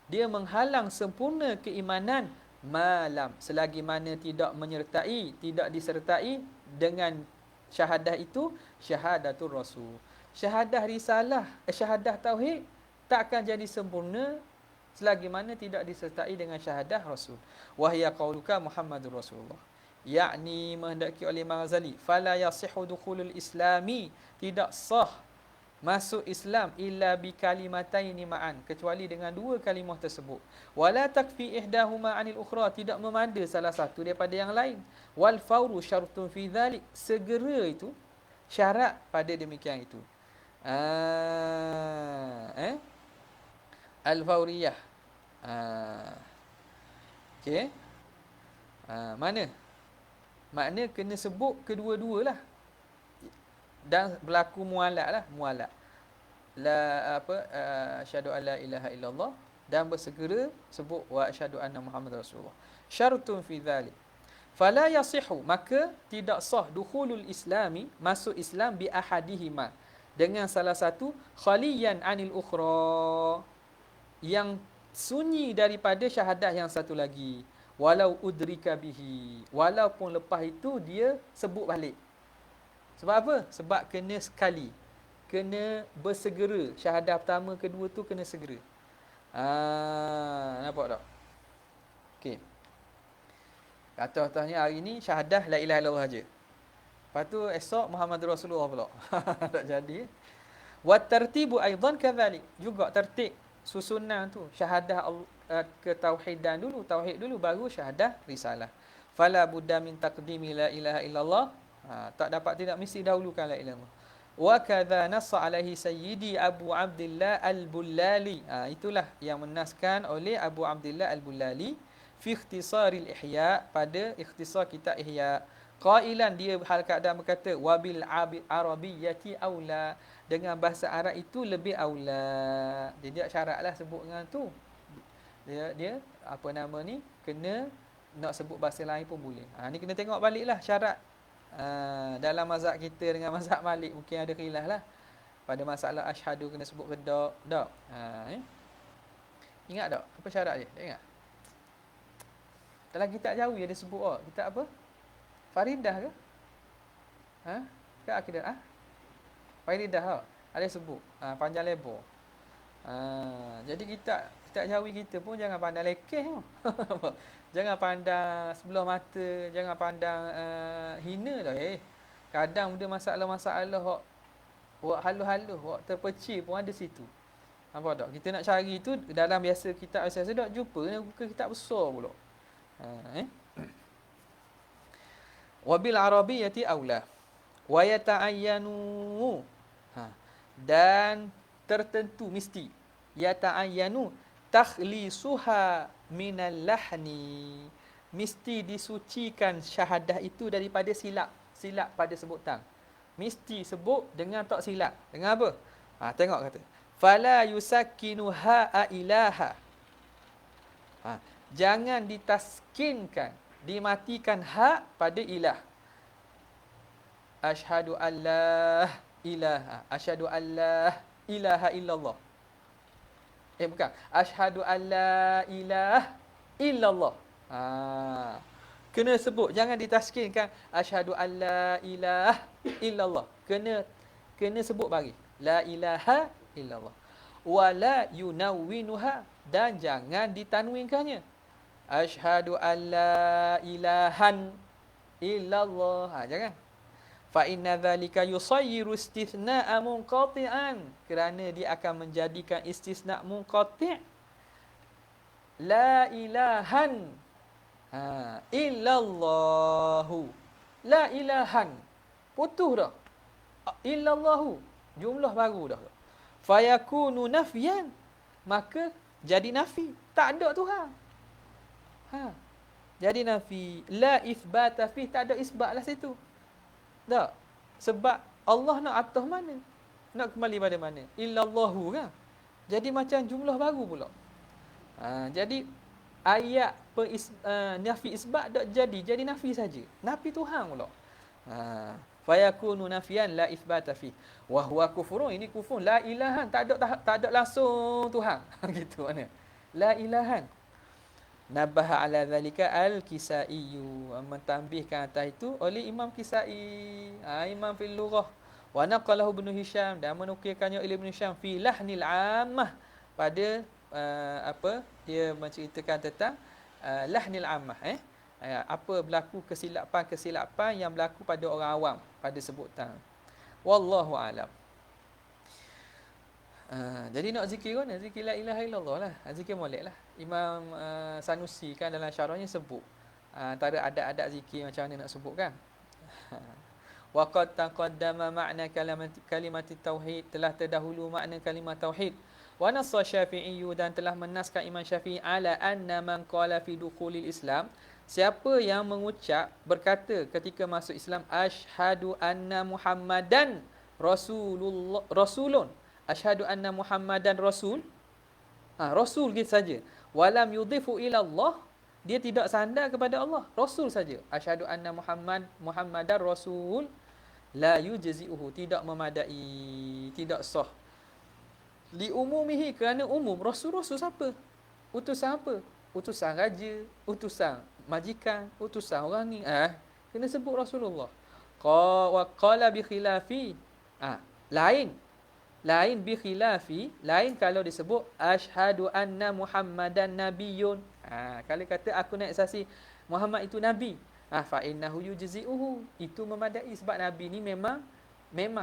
dia menghalang sempurna keimanan malam, selagi mana tidak menyertai, tidak disertai dengan syahadah itu syahadatul rasul. Syahadah risalah, syahadah tauhid tak akan jadi sempurna selagi mana tidak disertai dengan syahadah rasul. Wahya qauluka Muhammadur Rasulullah. Yakni menghendaki oleh Imam Ghazali, fala yasihu dukhulul islami, tidak sah masuk Islam illa bi kalimataini ma'an, kecuali dengan dua kalimah tersebut. Wala takfi ihdahuma 'anil ukhra, tidak memanda salah satu daripada yang lain. Wal fawru syartun fi dhalik, segera itu syarat pada demikian itu. Al-fawriyah. Okey. Mana? Makna kena sebut kedua-dualah. Dan berlaku mualat lah, mualat. Asyhadu an la ilaha illallah, dan bersegera sebut wa asyhadu anna Muhammadar Rasulullah. Syartun fi dzalik. Fala yasihu, maka tidak sah dukhulul islami, masuk Islam bi ahadihima, dengan salah satu, khaliyan anil ukhra, yang sunyi daripada syahadah yang satu lagi, walau udrika bihi, walaupun lepas itu dia sebut balik. Sebab apa? Sebab kena sekali, kena bersegera. Syahadah pertama, kedua tu kena segera. Nampak tak? Okey. Atas-atasnya hari ni syahadah la ilaha illallah saja. Lepas tu esok Muhammadur Rasulullah pula. Tak jadi. Wa tartibu aidan kadzalik. Juga tertib susunan tu. Syahadah ketauhidan dulu, tauhid dulu, baru syahadah risalah. Fala budda min taqdimi la ilaha illallah. Tak dapat tidak mesti dahulukan la ilaha illallah. Wa kadza nassa alaihi sayyidi Abu Abdullah Al-Bullali. Itulah yang menaskan oleh Abu Abdullah Al-Bullali fi ikhtisaril ihya, pada ikhtisar kitab ihya. Qailan, dia hal keadaan berkata, wabil arabiyyati aula, dengan bahasa Arab itu lebih aula. Dia syaratlah sebut dengan tu. Dia apa nama ni, kena nak sebut bahasa lain pun boleh. Ni kena tengok baliklah syarat. Dalam mazhab kita dengan mazhab Malik mungkin ada khilaf lah. Pada masalah asyhadu kena sebut ke tak? Ingat tak? Apa syarat dia? Tak ingat? Dalam kitab Jawi ada sebut kitab apa? Faridah ke? Ke akidah? Faridah ada sebut. Panjang lebar. Jadi kitab Jawi kita pun jangan pandang lekeh. Jangan pandang sebelah mata, jangan pandang hina dah. Kadang ada masalah-masalah hok halus-halus, hok terpecil pun ada situ. Nampak tak? Kita nak cari tu dalam biasa kitab biasa tak jumpa, bukan kitab besar pula. Wabil arabiyyati aula wa yata'ayyanu, dan tertentu mesti, yata'ayyanu takhlisuha minal lahni, mesti disucikan syahadah itu daripada silap pada sebutan. Mesti sebut dengan tak silap. Dengan apa? Tengok kata, fala yusakkinu ha'a ilaha. Jangan ditaskinkan, dimatikan hak pada ilah. Asyhadu an la ilaha, asyhadu an la ilaha illallah. Bukan. Asyhadu an la ilaha illallah. Kena sebut, jangan ditaskinkan asyhadu an la ilaha illallah. Kena sebut bagi la ilaha illallah. Wala yunawwinuha, dan jangan ditanwinkannya. Asyhadu an la ilahan illallah. Jangan. Fa inna dzalika yusayyiru istithna'a munqati'an, kerana dia akan menjadikan istisna' munqati'. La ilahan illallahu. La ilahan, putus dah. Illallahu, jumlah baru dah. Fayakunu nafyan, maka jadi nafi, tak ada Tuhan. Jadi nafi. La itsbata fi, tak ada isbat lah situ. Tak. Sebab Allah nak atas mana? Nak kembali pada mana? Illallahu kan? Jadi macam jumlah baru pula. Jadi ayat nafi isbat tak jadi nafi saja. Nafi Tuhan pula. Fayakunu nafiyan la itsbata fi. Wa huwa kufrun, ini kufur. La ilahan, tak ada langsung Tuhan. Gitu mana? La ilahan. Nabaha ala zalika al-Kisai, mentambihkan atas itu oleh Imam Kisai, Imam fil lughah. Wa naqalahu Ibnu Hisham, dan menukilkannya oleh Ibnu Hisham fi lahnil ammah, pada apa dia menceritakan tentang lahnil ammah, apa berlaku kesilapan yang berlaku pada orang awam pada sebutan. Wallahu alam. Jadi nak zikir kan, zikir la ilaha illallah lah, zikir molek lah. Imam Sanusi kan dalam syarahnya sebut antara adat-adat zikir macam mana nak sebut kan. Wa qad taqaddama ma'na kalimat tauhid, telah terdahulu makna kalimah tauhid. Wa nassa Syafi'i, dan telah menaskan Imam Syafi'i ala anna man qala fi dukhulil Islam, siapa yang mengucap berkata ketika masuk Islam, asyhadu anna Muhammadan rasulun, asyhadu anna Muhammadan rasul, rasul gitu saja, walam yudhifu ila Allah, dia tidak sandar kepada Allah, rasul saja, asyhadu anna Muhammadan rasul, la yujzi'uhu, tidak memadai, tidak sah, li umumihi, kerana umum. Rasul siapa? Utusan apa? Utusan raja, utusan majikan, utusan orang ni, kena sebut Rasulullah. Qala bi khilafi, lain bi khilafi, lain kalau disebut asyhadu anna Muhammadan nabiyyun. Kalau kata aku nak saksi Muhammad itu nabi, fa innahu yujzi'uhu, itu memadai, sebab nabi ni memang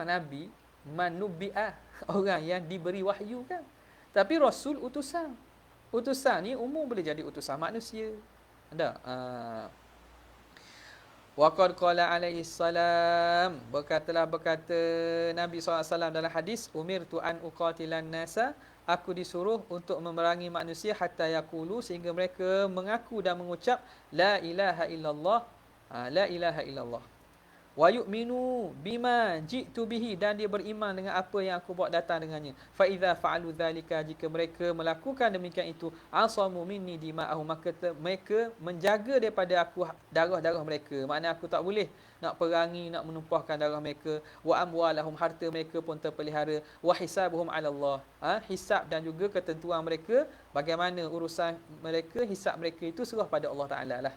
nabi manubi'ah, orang yang diberi wahyu kan. Tapi rasul utusan. Utusan ni umum, boleh jadi utusan manusia. Ada. Wa qad qala alaihi salam, berkata Nabi SAW dalam hadis, umirtu an uqatilan nasa, aku disuruh untuk memerangi manusia hatta yaqulu, sehingga mereka mengaku dan mengucap la ilaha illallah, la ilaha illallah. Wa yu'minu bima ji'tu bihi, dan dia beriman dengan apa yang aku bawa datang dengannya. Fa idza fa'alu dzalika, jika mereka melakukan demikian itu, asamu minni dima'ahum, maka mereka menjaga daripada aku darah-darah mereka. Maknanya aku tak boleh nak perangi, nak menumpahkan darah mereka. Wa amwalahum, harta mereka pun terpelihara. Wa hisabuhum 'ala Allah, hisab dan juga ketentuan mereka, bagaimana urusan mereka, hisab mereka itu serah pada Allah Taala lah.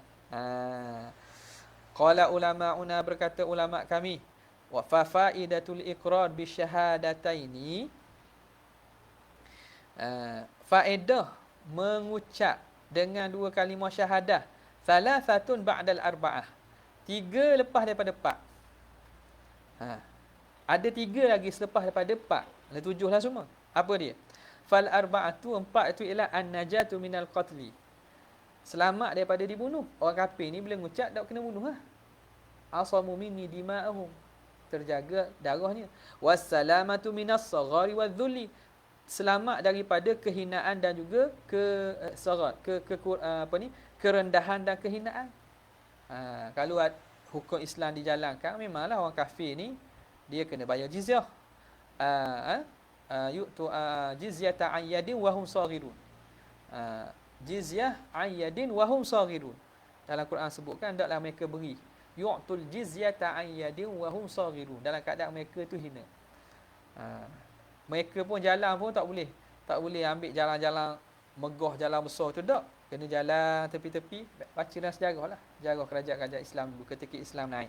Qala ulama'una, berkata ulama kami, wa fa faidatul iqrar bi syahadataini, faedah mengucap dengan dua kalimah syahadah, salasatun ba'dal arba'ah, 3 lepas daripada 4. Ada 3 lagi selepas daripada 4, ada 7 lah semua. Apa dia? Fal arba'atu, 4 itu ialah an-najatu minal qatli, selamat daripada dibunuh. Orang kafir ni bila ngucap tak kena bunuh lah. Asamu minni dima'ahum, terjaga darahnya. Wassalamatu minas saghari wadh-dhulli, selamat daripada kehinaan dan juga kerendahan dan kehinaan. Kalau hukum Islam dijalankan, memanglah orang kafir ni dia kena bayar jizyah. Yu'tu jizyata an yadin wa hum saghirun. Jizyah ayyadin wahum saghirun. Dalam Quran sebutkan hendaklah mereka beri yu'tul jizyata ayyadin wahum saghirun, dalam keadaan mereka tu hina. Mereka pun jalan pun tak boleh ambil jalan-jalan megah, jalan besar tu tak. Kena jalan tepi-tepi. Baca dalam sejarah lah, sejarah kerajaan-kerajaan Islam dulu ketika Islam naik.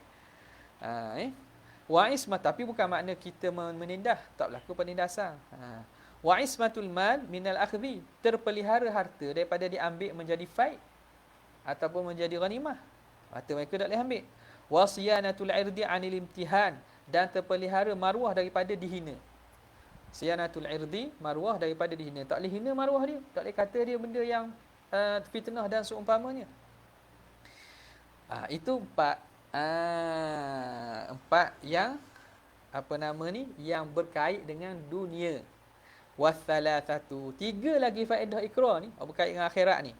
Wa ismat, tapi bukan makna kita menindas, tak berlaku penindasan. Wa ismatul mal minal akhdhi, terpelihara harta daripada diambil menjadi faid ataupun menjadi ghanimah. Harta mereka tak boleh ambil. Wa siyanatul irdi anil imtihan, dan terpelihara maruah daripada dihina. Siyanatul irdi, maruah daripada dihina. Tak boleh hina maruah dia, tak boleh kata dia benda yang fitnah dan seumpamanya. Itu 4 yang yang berkait dengan dunia. Wasalasatu, 3 lagi faedah ikrar ni berkait dengan akhirat ni.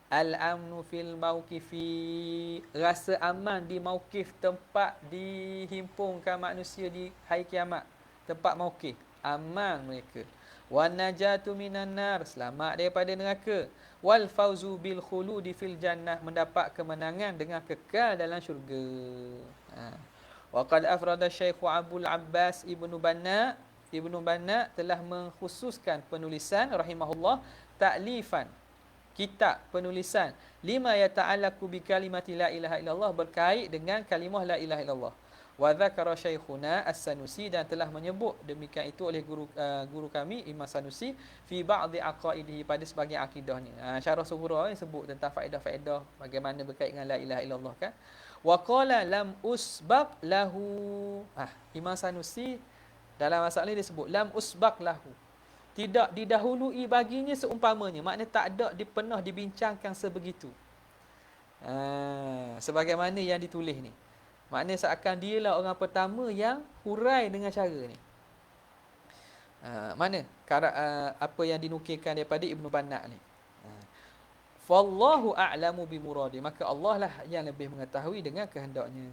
Al-amnu fil mauqifi, rasa aman di mauqif, tempat dihimpunkan manusia di hari kiamat, tempat mauqif, aman mereka. Wan najatu minan nar, selamat daripada neraka. Wal fauzu bil khuludi fil jannah, mendapat kemenangan dengan kekal dalam syurga. Wa qad afrada Syekh Abdul Abbas Ibnu Banna telah mengkhususkan penulisan rahimahullah ta'lifan, kitab penulisan lima yata'allaqu bi kalimati la ilaha illallah, berkait dengan kalimah la ilaha illallah. Wa dzakara Syekhuna As-Sanusi, dan telah menyebut demikian itu oleh guru kami Imam Sanusi fi ba'dhi aqaidihi, pada sebahagian akidahnya. Syarah Sughra ni sebut tentang faedah-faedah bagaimana berkait dengan la ilaha illallah kan. Wa qala lam usbaq lahu. Imam Sanusi dalam masalah ini dia sebut lam usbaq lahu, tidak didahului baginya seumpamanya, maknanya tak ada pernah dibincangkan sebegitu. Sebagaimana yang ditulis ni. Maknanya seakan dialah orang pertama yang hurai dengan cara ni. Mana? Apa yang dinukilkan daripada Ibnu Banna ni. Wallahu a'lamu bimuradi, maka Allah lah yang lebih mengetahui dengan kehendaknya.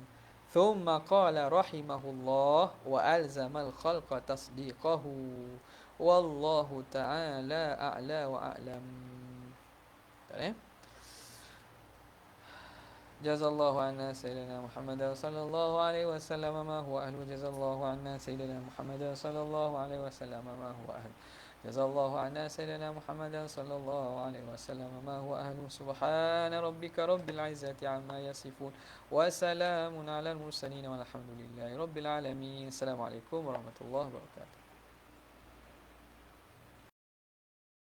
Thumma qala rahimahullah wa alzamal khalqa tasdiqahu. Wallahu ta'ala a'la wa a'lam. Tak. Jazallahu anna sayyidina Muhammad sallallahu alaihi wasallam ma huwa ahlu. Jazallahu anna sayyidina Muhammad sallallahu alaihi wasallam ma huwa ahlu. Jazallahu anna sayyidina Muhammad sallallahu alaihi wasallam ma huwa ahlu. Subhana rabbika rabbil izzati amma yasifun wa salamun alal mursalin walhamdulillahi rabbil alamin. Assalamualaikum warahmatullahi wabarakatuh.